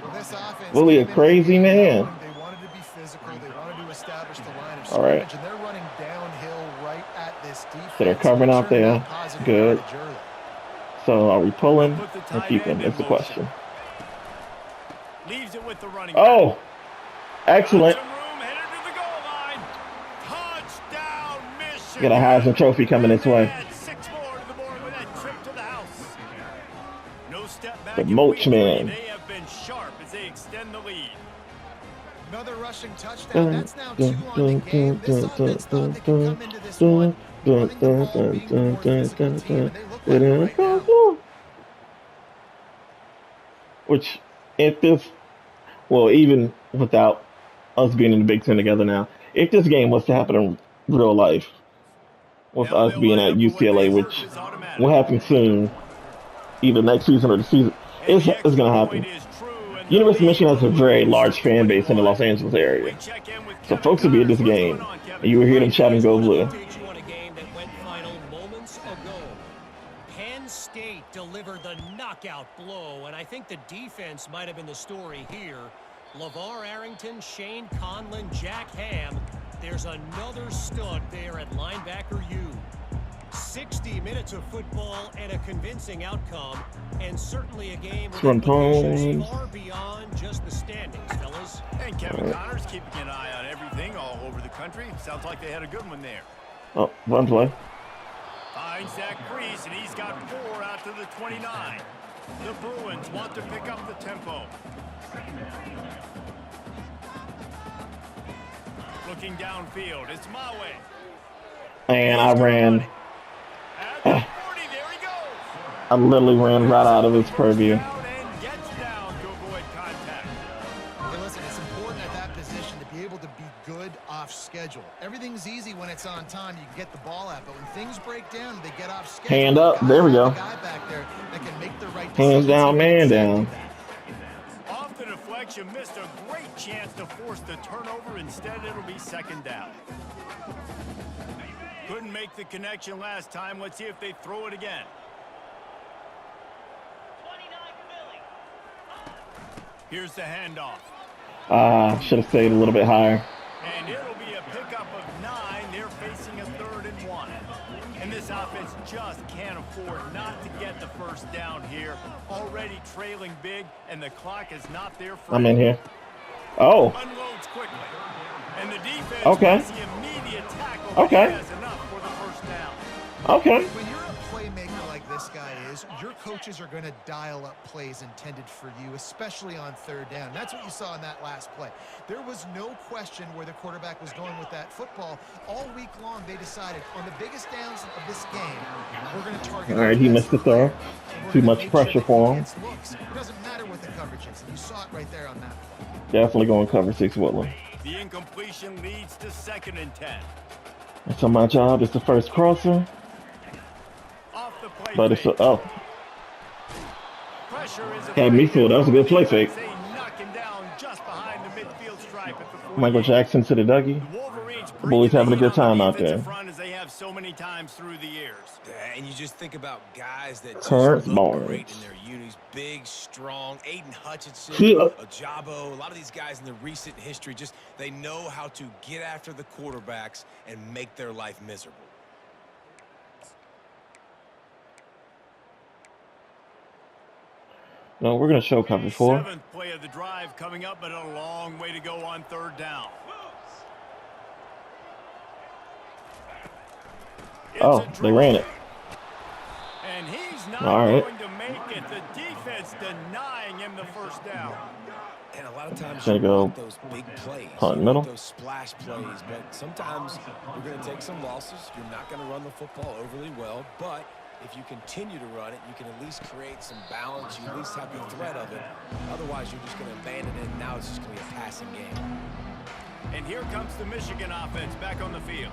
crazy man.
They wanted to be physical. They wanted to establish the line of
All right.
scrimmage, and they're running downhill right at this defense.
So they're covering out there. Good. So are we pulling or keeping? That's the question.
Leaves it with the running
Oh, excellent. Got a Heisman Trophy coming this way. The Mulch Man.
They have been sharp as they extend the lead.
Another rushing touchdown. That's now 2 on the game. This offense thought they could come into this one running the ball, being the more physical team, and they look like it right now.
Which, if this, well, even without us being in the Big Ten together now, if this game was to happen in real life, with us being at UCLA, which will happen soon, either next season or the season, it's going to happen. University of Michigan has a very large fan base in the Los Angeles area. So folks will be at this game, and you will hear them shouting "Go Blue."
Penn State delivered the knockout blow, and I think the defense might have been the story here. LeVar Arrington, Shane Conlon, Jack Ham. There's another stud there at linebacker U. 60 minutes of football and a convincing outcome, and certainly a game with implications far beyond just the standings, fellas.
And Kevin Connor's keeping an eye on everything all over the country. Sounds like they had a good one there.
Oh, run play.
Finds that crease, and he's got 4 out to the 29. The Bruins want to pick up the tempo. Looking downfield, it's Mawe.
And I ran. I literally ran right out of his purview.
Hey, listen, it's important at that position to be able to be good off schedule. Everything's easy when it's on time. You can get the ball out, but when things break down, they get off schedule.
Hand up. There we go. Hands down, man down.
Off the deflection, missed a great chance to force the turnover. Instead, it'll be second down. Couldn't make the connection last time. Let's see if they throw it again. Here's the handoff.
Should have stayed a little bit higher.
And it'll be a pickup of 9. They're facing a 3rd and 1. And this offense just can't afford not to get the first down here. Already trailing big, and the clock is not there for
I'm in here. Oh.
Unloads quickly. And the defense
Okay.
makes the immediate tackle.
Okay.
Has enough for the first down.
Okay.
When you're a playmaker like this guy is, your coaches are going to dial up plays intended for you, especially on 3rd down. That's what you saw in that last play. There was no question where the quarterback was going with that football. All week long, they decided on the biggest downs of this game, we're going to target.
All right, he missed the throw. Too much pressure for him.
It doesn't matter what the coverage is. You saw it right there on that play.
Definitely going to cover 6 Woodland.
The incompletion leads to 2nd and 10.
So my job is the first crosser.
Off the play
But it's
fake. Pressure is
Had me fooled. That was a good play fake.
They knock him down just behind the midfield stripe at the 48.
Michael Jackson to the Dougie.
The Wolverines
Bullies having a good time out
defensive
there.
front as they have so so many times through the years.
Yeah, and you just think about guys that just
Terrence
look
Barnes.
great in their unis. Big, strong, Aiden Hutchinson,
Yeah.
Ajabo, a lot of these guys in the recent history, just they know how to get after the quarterbacks and make their life miserable.
No, we're going to show cover 4.
Seventh play of the drive coming up, but a long way to go on third down.
Oh, they ran it.
And he's not
All right.
going to make it. The defense denying him the first down.
And a lot of times
Gonna
you
go
want those big plays,
punt
you
middle.
want those splash plays, but sometimes you're going to take some losses. You're not going to run the football overly well, but if you continue to run it, you can at least create some balance. You at least have the threat of it. Otherwise, you're just going to abandon it, and now it's just going to be a passing game.
And here comes the Michigan offense back on the field.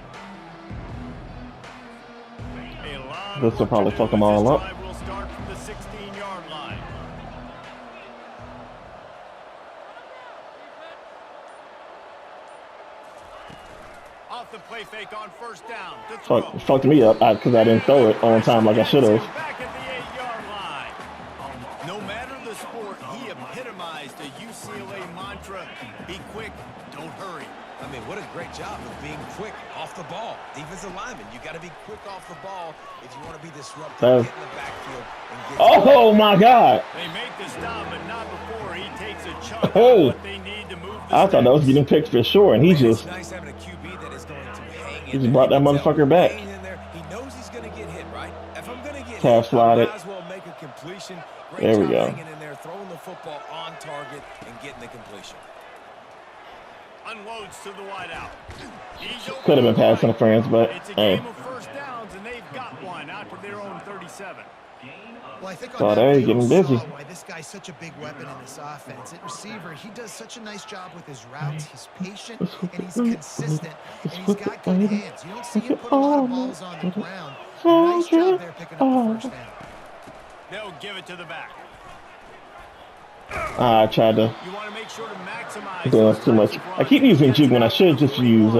This will probably fuck them all up.
Will start from the 16-yard line. Off the play fake on first down. To throw.
Fucked me up because I didn't throw it on time like I should have.
Back at the 8-yard line. No matter the sport, he epitomized the UCLA mantra: be quick, don't hurry.
I mean, what a great job of being quick off the ball. Defensive lineman, you got to be quick off the ball if you want to be disruptive. Get in the backfield and get
Oh my God!
They make the stop, but not before he takes a chunk
Oh.
of what they need to move
I
the
thought that was getting picked for sure, and he
It's
just
nice having a QB that is going to hang
He
in
just
there.
brought that
He can
motherfucker
tell
back.
hang in there. He knows he's going to get hit, right? If I'm going to get
Calf
hit,
slide
I
it.
might as well make a completion. Great
There we
job
go.
hanging in there, throwing the football on target and getting the completion.
unloads to the wideout.
Could have been pass interference, but
It's a
hey.
game of first downs, and they've got one out to their own 37.
Well, I think on
Thought,
that
hey,
field,
getting busy.
saw why this guy's such a big weapon in this offense. At receiver, he does such a nice job with his routes. He's patient, and he's consistent, and he's got good hands. You don't see him put a lot of balls on the ground. Nice job there picking up the first down.
They'll give it to the back.
I tried to
You want to make sure to maximize
do
those
too much.
types of
I keep
runs.
using juke when I should just use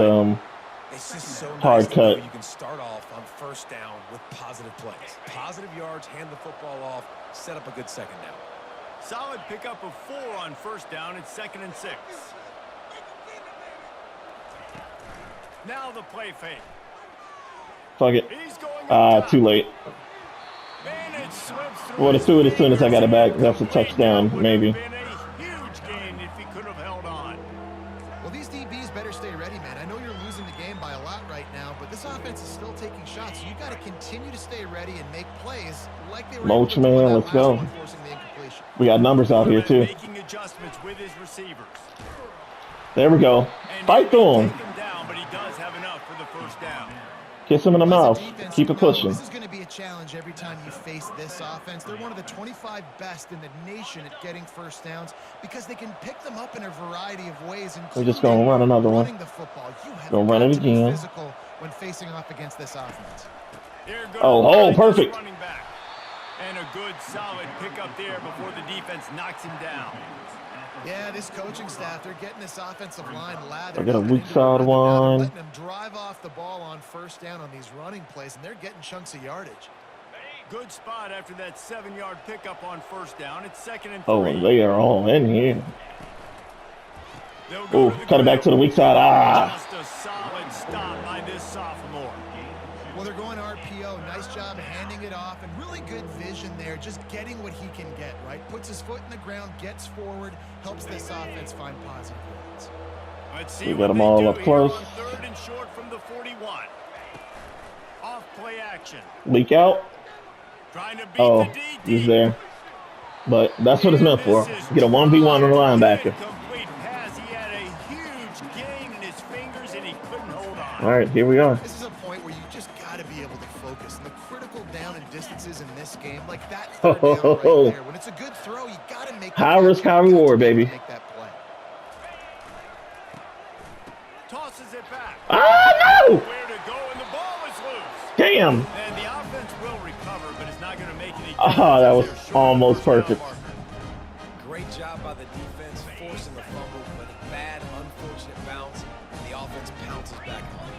It's just so
hard
nice to
cut.
know you can start off on first down with positive plays. Positive yards, hand the football off, set up a good second down.
Solid pickup of 4 on first down. It's 2nd and 6. Now the play fake.
fuck it.
He's going up
Too
top.
late.
And it slips through
Would have
his
threw it as soon as I got it back.
fingers.
That's a touchdown,
That would
maybe.
have been a huge gain if he could have held on.
Well, these DBs better stay ready, man. I know you're losing the game by a lot right now, but this offense is still taking shots. So you got to continue to stay ready and make plays like they were able
Mulch
to do on
man,
that
let's
last
go.
one, forcing the incompletion.
We got numbers out here too.
Making adjustments with his receivers.
There we go.
And
Fight
he
through
may
him.
take him down, but he does have enough for the first down.
Kiss him in the
Well, as
mouth.
a defense,
Keep
you
it
know
pushing.
This is going to be a challenge every time you face this offense. They're one of the 25 best in the nation at getting first downs because they can pick them up in a variety of ways.
We're just gonna run another one.
Running the football. You have
Gonna run
got
it
to be
again.
physical when facing off against this offense.
Here goes
Oh,
the
perfect.
running back. And a good, solid pickup there before the defense knocks him down.
Yeah, this coaching staff, they're getting this offensive line lathered.
I got a
up and
weak
into
side
running. Now they're
one.
letting them drive off the ball on first down on these running plays, and they're getting chunks of yardage.
Good spot after that 7-yard pickup on first down. It's 2nd and 3.
Oh, and they are all in here.
They'll go
Oh,
to the
cut it back to the weak side. Ah.
Just a solid stop by this sophomore.
Well, they're going RPO. Nice job handing it off, and really good vision there, just getting what he can get, right? Puts his foot in the ground, gets forward, helps this offense find positive points.
Let's see
We
what
got 'em
they
all
do
up
here
close.
on 3rd and short from the 41. Off play action.
Leak out.
Trying to beat
Oh,
the DD.
he's there. But that's what it's meant for. Get a 1v1 on the linebacker.
Complete pass. He had a huge gain in his fingers, and he couldn't hold on.
All right, here we are.
This is a point where you just got to be able to focus. And the critical down and distances in this game, like that
Ho,
third
ho,
down
ho, ho.
right there. When it's a good throw, you got to make
High risk, high reward, baby.
Make that play.
Tosses it back.
Ah, no!
Where to go, and the ball is loose.
Damn.
And the offense will recover, but it's not going to make any.
Ah, that was
They're short of
almost
the first down
perfect.
marker.
Great job by the defense forcing the fumble, but a bad, unfortunate bounce, and the offense pounces back on it.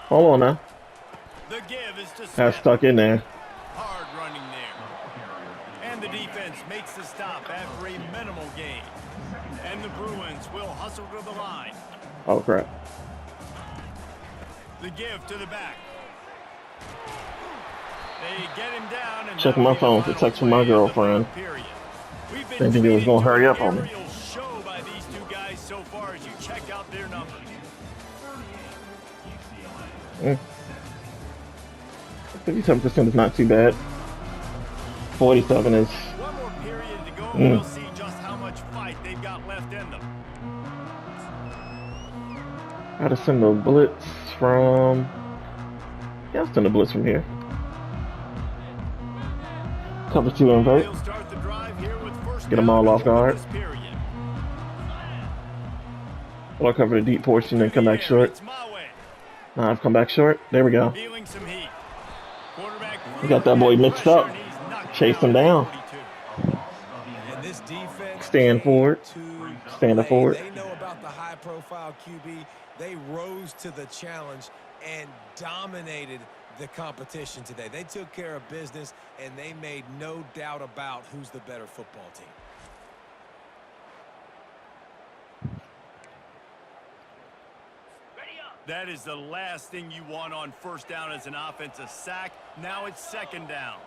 Hold on now.
The give is to
Got
Smith.
stuck in there.
Hard running there. And the defense makes the stop after a minimal gain. And the Bruins will hustle to the line.
Oh, crap.
The give to the back. They get him down. And
Checking my phone for text from my girlfriend. Didn't think it was gonna hurry up on me.
Show by these two guys so far as you check out their numbers.
57% is not too bad. 47 is.
One more period to go, and we'll see just how much fight they've got left in them.
How to send the blitz from. Yeah, I'll send the blitz from here. Cover 2 invert.
They'll start the drive here with first
Get them all off guard.
this period.
I'll cover the deep portion and come back short.
It's my way.
Now I've come back short. There we go.
Feeling some heat. Quarterback
We got that boy mixed up.
pressure, and he's knocked
Chase him
down
down.
42.
And this defense
Stand forward. Stand forward.
They know about the high-profile QB. They rose to the challenge and dominated the competition today. They took care of business, and they made no doubt about who's the better football team.
That is the last thing you want on first down as an offensive sack. Now it's second down.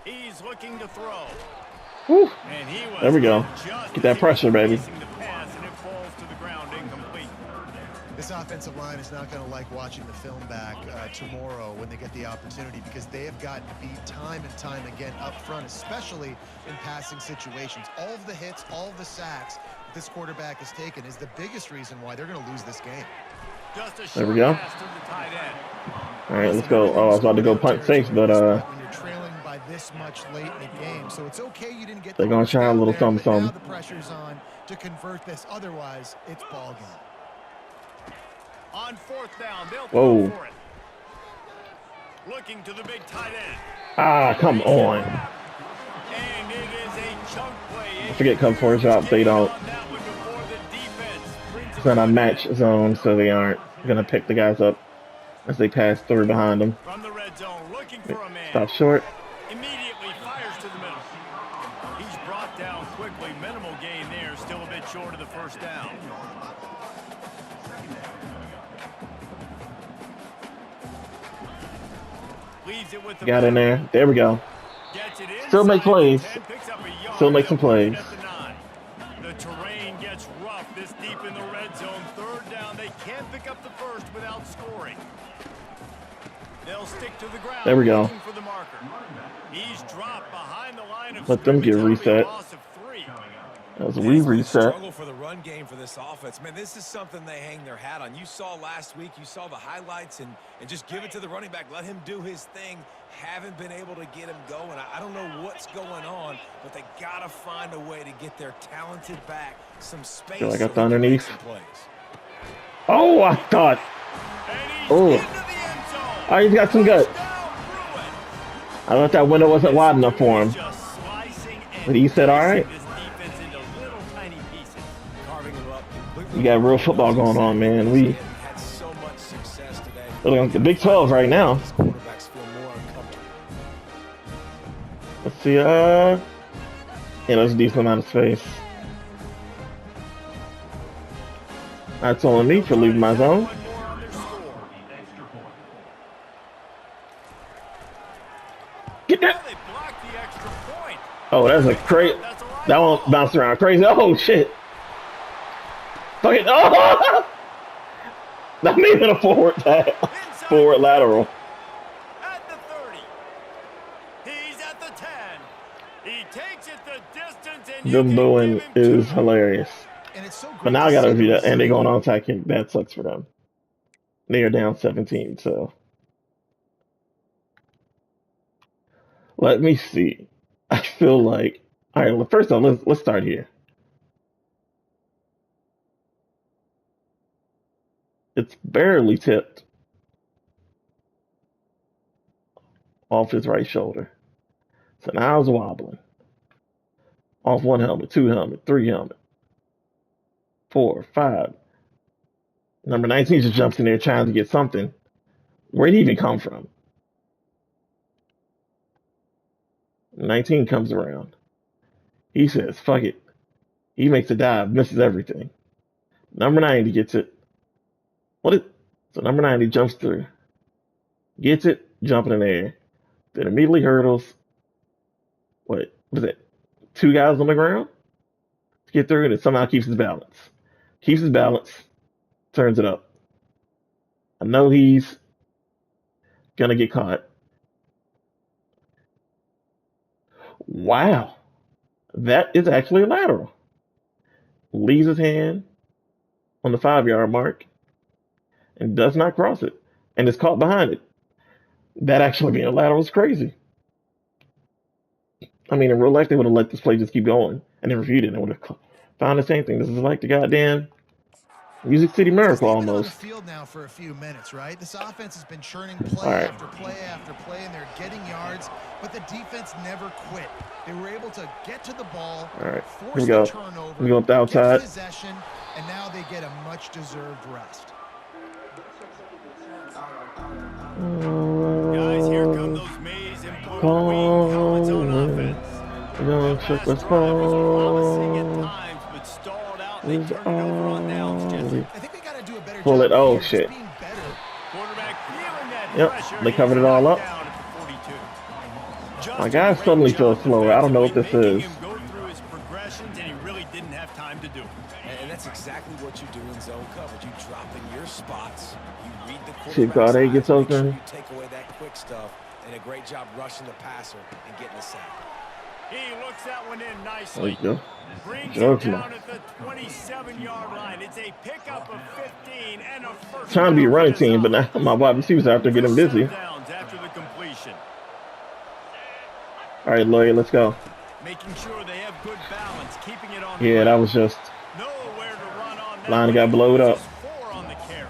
He's looking to throw.
Whew.
And he was
There we go.
just
Get that pressure, baby.
facing the pass, and it falls to the ground incomplete.
This offensive line is not going to like watching the film back tomorrow when they get the opportunity, because they have gotten beat time and time again up front, especially in passing situations. All of the hits, all of the sacks this quarterback has taken is the biggest reason why they're going to lose this game.
Just a
There we
short
go.
pass to the tight end.
All right, let's go. Oh, I was about to go punt safe, but
when you're trailing by this much late in the game, so it's okay you didn't get.
they're gonna try a little something,
Now
something.
the pressure's on to convert this. Otherwise, it's ball game.
On fourth down, they'll
Whoa.
throw for it. Looking to the big tight end.
Ah, come on.
And it is a chunk play.
I forget come for a drop. They don't. It's not a match zone, so they aren't gonna pick the guys up as they pass through behind them.
From the red zone, looking for a man.
Stop short.
Immediately fires to the middle. He's brought down quickly. Minimal gain there. Still a bit short of the first down. Leaves it with the
Got in there. There we go.
Gets it inside
Still make plays.
the 10, picks up a yard.
Still make some
They'll put it
plays.
at the 9. The terrain gets rough this deep in the red zone. Third down. They can't pick up the first without scoring. They'll stick to the ground.
There we go.
Looking for the marker. He's dropped behind the line of
Let them get
scrimmage. That'll be a
reset.
loss of 3.
As we reset.
Struggle for the run game for this offense. Man, this is something they hang their hat on. You saw last week, you saw the highlights, and just give it to the running back. Let him do his thing. Haven't been able to get him going. I don't know what's going on, but they got to find a way to get their talented back some space.
Feel like I
so
found
they can make
underneath.
some plays.
Oh, I thought.
And he's
Oh.
into the end zone.
Oh, he's got some guts.
Touchdown, Bruins.
I thought that window wasn't wide enough for him.
Just slicing and
But he said, all right.
this defense into little tiny pieces.
Carving them up completely.
We got real football going on, man. We
had so much success today.
look like the Big 12 right now.
These quarterbacks feel more uncomfortable.
Let's see. Yeah, that's a decent amount of space. That's on me for leaving my zone.
One more on their score.
Get that.
They blocked the extra point.
Oh, that's a crazy.
That's a lot.
That one bounced around crazy. Oh shit. Fuck it. Oh. Not even a forward tag. Forward lateral.
At the 30. He's at the 10. He takes it the distance, and you
Them
can
booing
give him
is
2.
hilarious.
And it's so great
But now
to
I gotta
see
review
this
that, and they're
team.
going on attacking. That sucks for them. They are down 17, so let me see. I feel like all right. Well, first off, let's start here. It's barely tipped off his right shoulder, so now it's wobbling. Off one helmet, two helmet, three helmet, 4, 5. Number 19 just jumps in there trying to get something. Where'd he even come from? 19 comes around. He says, fuck it. He makes a dive, misses everything. Number 90 gets it. So number 90 jumps through. Gets it, jumping in the air. Then immediately hurdles. What was it? 2 guys on the ground to get through, and it somehow keeps his balance. Keeps his balance, turns it up. I know he's gonna get caught. Wow. That is actually a lateral. Leaves his hand on the 5-yard mark and does not cross it. And is caught behind it. That actually being a lateral is crazy. I mean, in real life, they would have let this play just keep going and then reviewed it and would have found the same thing. This is like the goddamn Music City Miracle almost.
On the field now for a few minutes, right? This offense has been churning play after play after play, and they're getting yards, but the defense never quit. They were able to get to the ball, force the turnover,
we go up the outside.
Get possession, and now they get a much-deserved rest.
Guys, here come those Mays and Blue helmets on offense.
Young Chuck was
promising at times, but stalled out. They turned it over on downs, Jesse.
I think they got to do a better
pull
job
it. Oh,
here,
shit.
being better.
Quarterback feeling that
Yep,
pressure.
they covered it all up. My guy suddenly feels slower. I don't know what this is.
Him go through his progressions, and he really didn't have time to do it.
And that's exactly what you do in zone coverage. You drop in your spots. You read the
Chief guard A gets open.
You take away that quick stuff, and a great job rushing the passer and getting the sack.
He looks that one in
There
nicely.
you go.
Brings
Joe,
it down at the 27-yard line. It's a pickup of 15 and a first
Trying to be a
down
running
for
team, but now my wide receivers out there getting busy.
downs after the completion.
All right, Lloyd, let's go.
Making sure they have good balance, keeping it on.
Yeah, that was just
Nowhere to run on that.
line got blowed up.
Just 4 on the carry.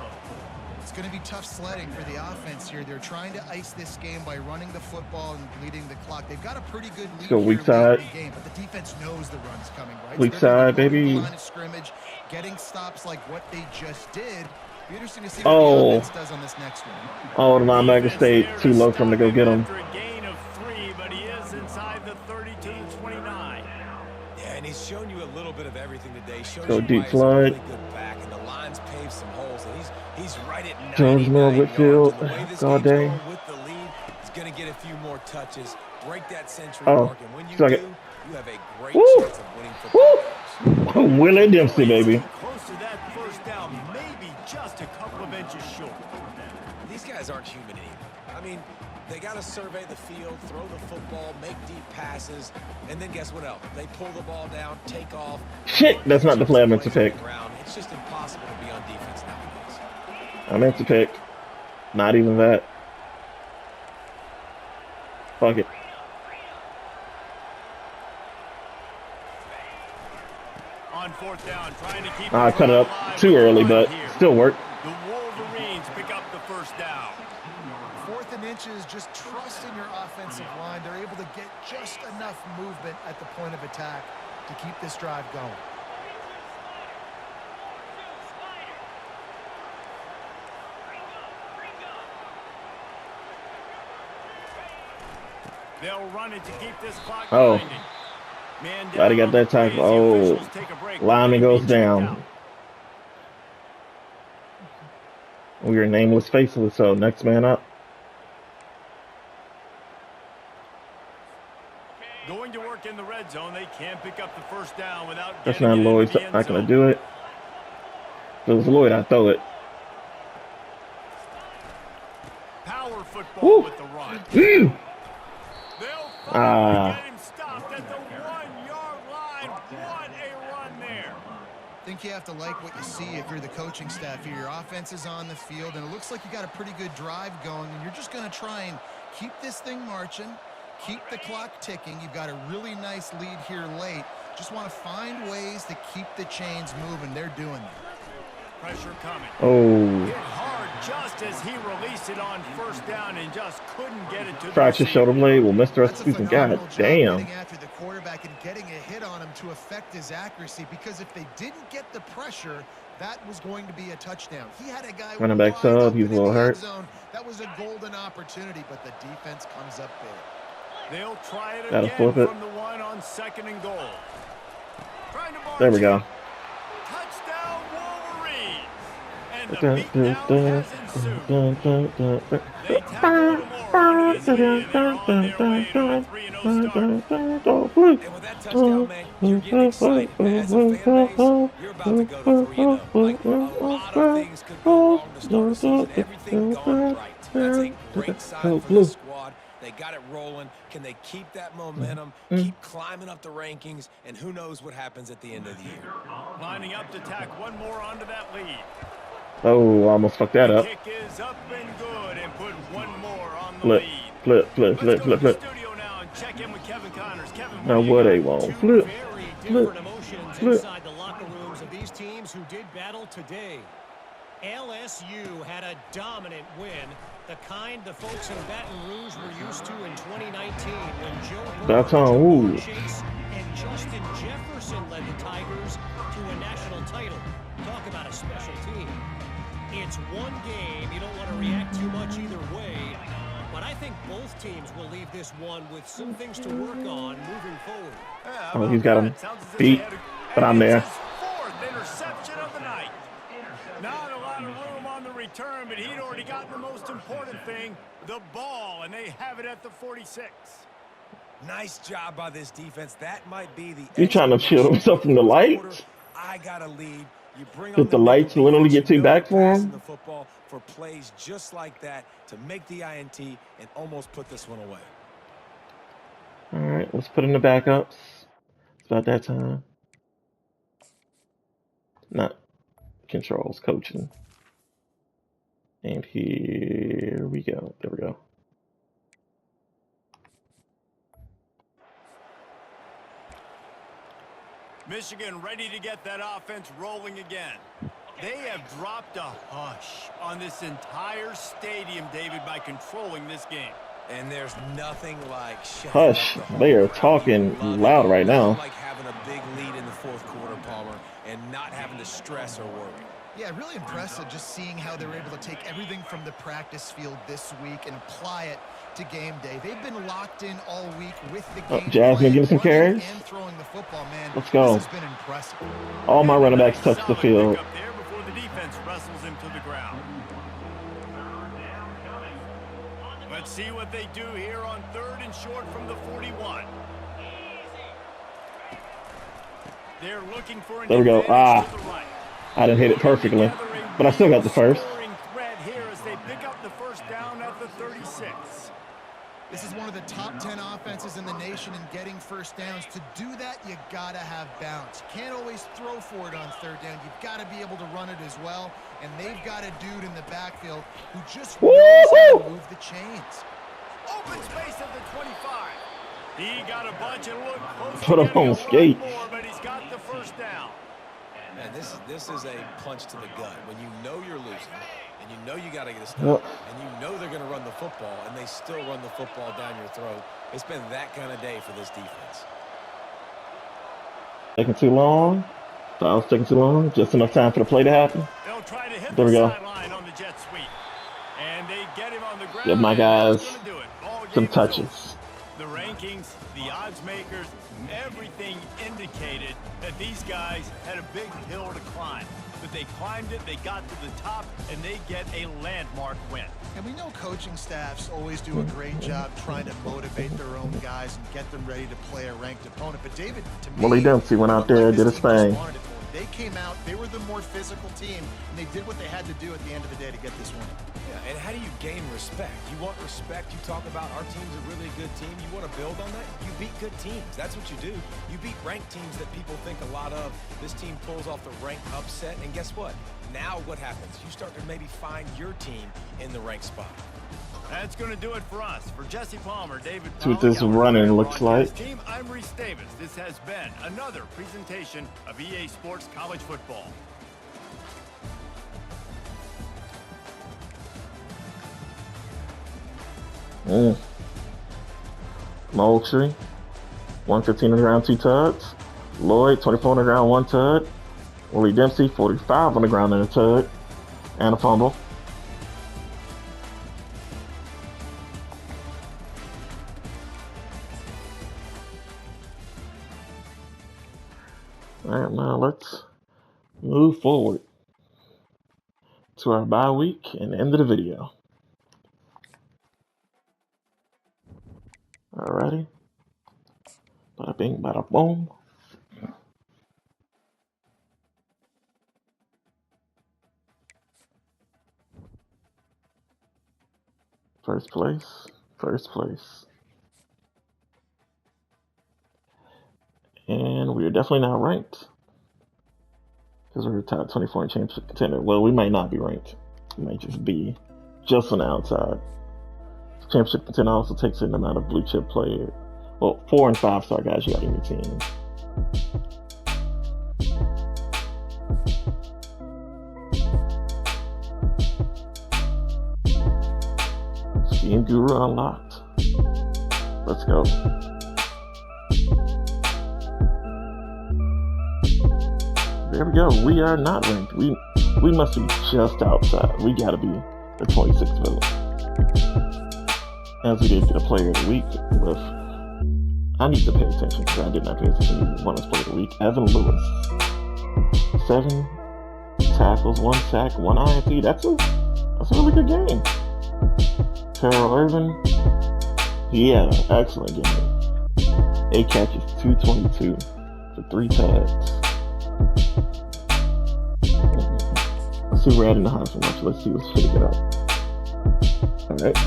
It's going to be tough sledding for the offense here. They're trying to ice this game by running the football and bleeding the clock. They've got a pretty good lead
go weak
here
side.
late in the game, but the defense knows the run's coming, right?
Weak
So they're
side,
gonna be
baby.
going to the line of scrimmage, getting stops like what they just did. Be interesting to see what
Oh.
the offense does on this next one.
Oh, the linebacker stayed too low for him to go get him.
After a gain of 3, but he is inside the 30-29.
Yeah, and he's shown you a little bit of everything today. Shows
Go
you
deep
why he's a
slide.
really good back, and the line's paved some holes, and he's right at 99
Jones, Mill,
yards.
Whitfield,
And the way this
all
game's
day.
going with the lead, he's going to get a few more touches, break that century
Oh,
mark, and when you
suck
do,
it.
you have a great
Woo!
chance of winning football games.
Willie Dempsey, baby.
Close to that first down, maybe just a couple of inches short.
These guys aren't human anymore. I mean, they got to survey the field, throw the football, make deep passes, and then guess what else? They pull the ball down, take off.
Shit, that's not the play I meant to pick.
It's just impossible to be on defense nowadays.
I meant to pick. Not even that. Fuck it.
On 4th down, trying to keep
I
the
cut it up
drive
too
alive
early,
with
but
the run here.
still worked.
The Wolverines pick up the first down.
4th and inches, just trust in your offensive line. They're able to get just enough movement at the point of attack to keep this drive going.
They'll run it to keep this clock
Oh.
grinding. Man
Glad he got
down
that
on the
tackle.
plays, the
Oh.
officials take a break.
Lineman goes
Checked
down.
out.
We are nameless, faceless, so next man up.
Going to work in the red zone. They can't pick up the first down without
That's
getting
not
it into
Lloyd.
the end
Not gonna
zone.
do it. If it was Lloyd, I'd throw it.
Power football
Woo.
with the run.
Woo!
They'll
Ah.
get him stopped at the 1-yard line. What a run there.
I think you have to like what you see if you're the coaching staff here. Your offense is on the field, and it looks like you got a pretty good drive going, and you're just going to try and keep this thing marching, keep the clock ticking. You've got a really nice lead here late. Just want to find ways to keep the chains moving. They're doing that.
Pressure coming.
Oh.
Hit hard just as he released it on first down and just couldn't get it to the
Fracture
receiver.
shoulder blade will miss the rest
That's
of
a
the season.
phenomenal
God
job
damn.
getting after the quarterback and getting a hit on him to affect his accuracy, because if they didn't get the pressure, that was going to be a touchdown. He had a guy
Running back
wide
sub,
open
he's a
in
little
the end
hurt.
zone. That was a golden opportunity, but the defense comes up big.
They'll try it
Gotta
again
flip it.
from the one on 2nd and goal. Trying to march
There we go.
it. Touchdown Wolverines. And the beatdown has ensued. They tackled him more easily, and they're on their way to a 3-0 start.
And with that touchdown, man, you're getting excited. As a fan base, you're about to go to 3-0. Like, a lot of things could go wrong to start a season. Everything gone right. That's a great sign for the squad. They got it rolling. Can they keep that momentum, keep climbing up the rankings, and who knows what happens at the end of the year.
Lining up to tack one more onto that lead.
Oh, I almost fucked that
The
up.
kick is up and good, and put one more on the
Flip,
lead.
flip, flip, flip,
Let's go
flip,
to the
flip.
studio now and check in with Kevin Connors. Kevin,
Now
do you
what
got?
they want?
Two
Flip,
very
flip,
different emotions
flip.
inside the locker rooms of these teams who did battle today. LSU had a dominant win, the kind the folks in Baton Rouge were used to in 2019 when Joe
That's
Burrow,
on, ooh.
Jamar Chase, and Justin Jefferson led the Tigers to a national title. Talk about a special team. It's one game. You don't want to react too much either way. But I think both teams will leave this one with some things to work on moving forward.
Yeah,
Oh, he's got him
Sounds as if
beat,
they had
but I'm
and it's
there.
his 4th interception of the night. Not a lot of room on the return, but he'd already gotten the most important thing, the ball, and they have it at the 46.
Nice job by this defense. That might be the
You trying to shield himself from the lights?
I got a lead. You bring
Did
on
the
nickel
lights literally
defense,
get
you
too
know
back for
you're passing
him?
the football for plays just like that to make the INT and almost put this one away.
All right, let's put in the backups. It's about that time. Not controls, coaching. And here we go. There we go.
Michigan ready to get that offense rolling again. They have dropped a hush on this entire stadium, David, by controlling this game.
And there's nothing like
Hush, they are talking loud right now.
Like having a big lead in the 4th quarter, Palmer, and not having to stress or worry.
Yeah, really impressive just seeing how they were able to take everything from the practice field this week and apply it to game day. They've been locked in all week with the game
Jasmine,
plan,
give us some
running
carries.
and throwing the football, man.
Let's go.
This has been impressive.
All my running backs touch the
Solid
field.
pickup there before the defense wrestles him to the ground. Let's see what they do here on 3rd and short from the 41. They're looking for an
There we go.
advantage to the right.
I didn't hit it perfectly, but I still got the first.
Scoring threat here as they pick up the first down at the 36.
This is one of the top 10 offenses in the nation in getting first downs. To do that, you gotta have balance. You can't always throw for it on 3rd down. You've got to be able to run it as well. And they've got a dude in the backfield who just knows how to move the chains.
Open space at the 25. He got a bunch and looked close
Put
to
him
getting
on
a
skate.
one more, but he's got the first down.
And this is a punch to the gut. When you know you're losing, and you know you got to get a stop,
Yep.
and you know they're going to run the football, and they still run the football down your throat. It's been that kind of day for this defense.
Taking too long. Styles taking too long. Just enough time for the play to happen.
They'll try to hit
There
the
we go.
sideline on the jet sweep. And they get him on the ground.
Give my
and that's
guys
gonna do it. Ball
some
game is over.
touches.
The rankings, the odds makers, everything indicated that these guys had a big hill to climb. But they climbed it, they got to the top, and they get a landmark win.
And we know coaching staffs always do a great job trying to motivate their own guys and get them ready to play a ranked opponent. But David, to me,
Willie Dempsey went out there,
like
did
this
his
team just
thing.
wanted it more. They came out, they were the more physical team, and they did what they had to do at the end of the day to get this win.
Yeah, and how do you gain respect? You want respect. You talk about our team's a really good team. You want to build on that? You beat good teams. That's what you do. You beat ranked teams that people think a lot of. This team pulls off the ranked upset, and guess what? Now what happens? You start to maybe find your team in the ranked spot.
That's going to do it for us. For Jesse Palmer, David
See what
Powell,
this running looks
broadcast
like.
Team, I'm Reese Davis. This has been another presentation of EA Sports College Football.
Moultrie, 115 on the ground, 2 tugs. Lloyd, 24 on the ground, 1 tug. Willie Dempsey, 45 on the ground and a tug. And a fumble. Alright, now let's move forward to our bye week and end of the video. Alrighty. Bada bing, bada boom. First place. And we are definitely not ranked. Because we're top 24 in championship contender. Well, we might not be ranked. We might just be just on the outside. Championship contender also takes in the amount of blue chip players. Well, 4 and 5 star guys you got in your team. Scheme Guru unlocked. Let's go. There we go. We are not ranked. We must be just outside. We gotta be the 26th villain. As we did get a player of the week with, I need to pay attention because I did not pay attention to one player of the week. Evan Lewis. 7 tackles, 1 sack, 1 INT. That's a really good game. Terrell Irvin. Yeah, excellent game. 8 catches, 222 for 3 tags. Let's see we're adding the Heisman much. Let's see what's shaking up. Alright.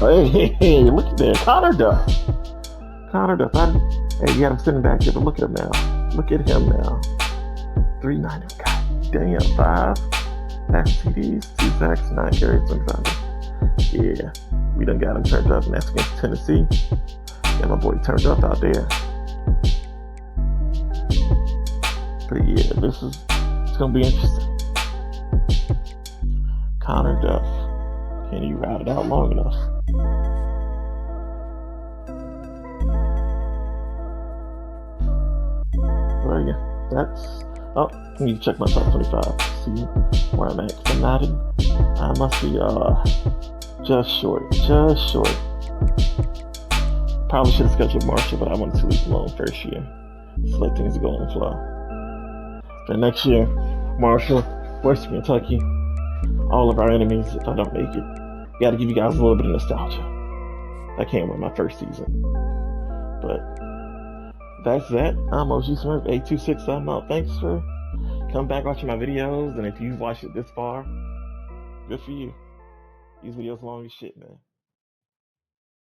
Hey, look at that. Connor Duff. Hey, you got him sitting back here, but look at him now. 390. God damn. 5 pass TDs, 2 sacks, 9 carries, 25. Yeah. We done got him turned up, and that's against Tennessee. Got my boy turned up out there. But yeah, it's gonna be interesting. Connor Duff. Can you ride it out long enough? Well, yeah, that's... Oh, I need to check my top 25 to see where I'm at. I must be, just short. Probably should have scheduled Marshall, but I wanted to leave him alone first year. Just let things go on the flow. Then next year, Marshall, Western Kentucky, all of our enemies, if I don't make it. Gotta give you guys a little bit of nostalgia. I can't win my first season. But that's that. I'm OG Smurf 826. I'm out. Thanks for coming back watching my videos. And if you've watched it this far, good for you. These videos long as shit, man.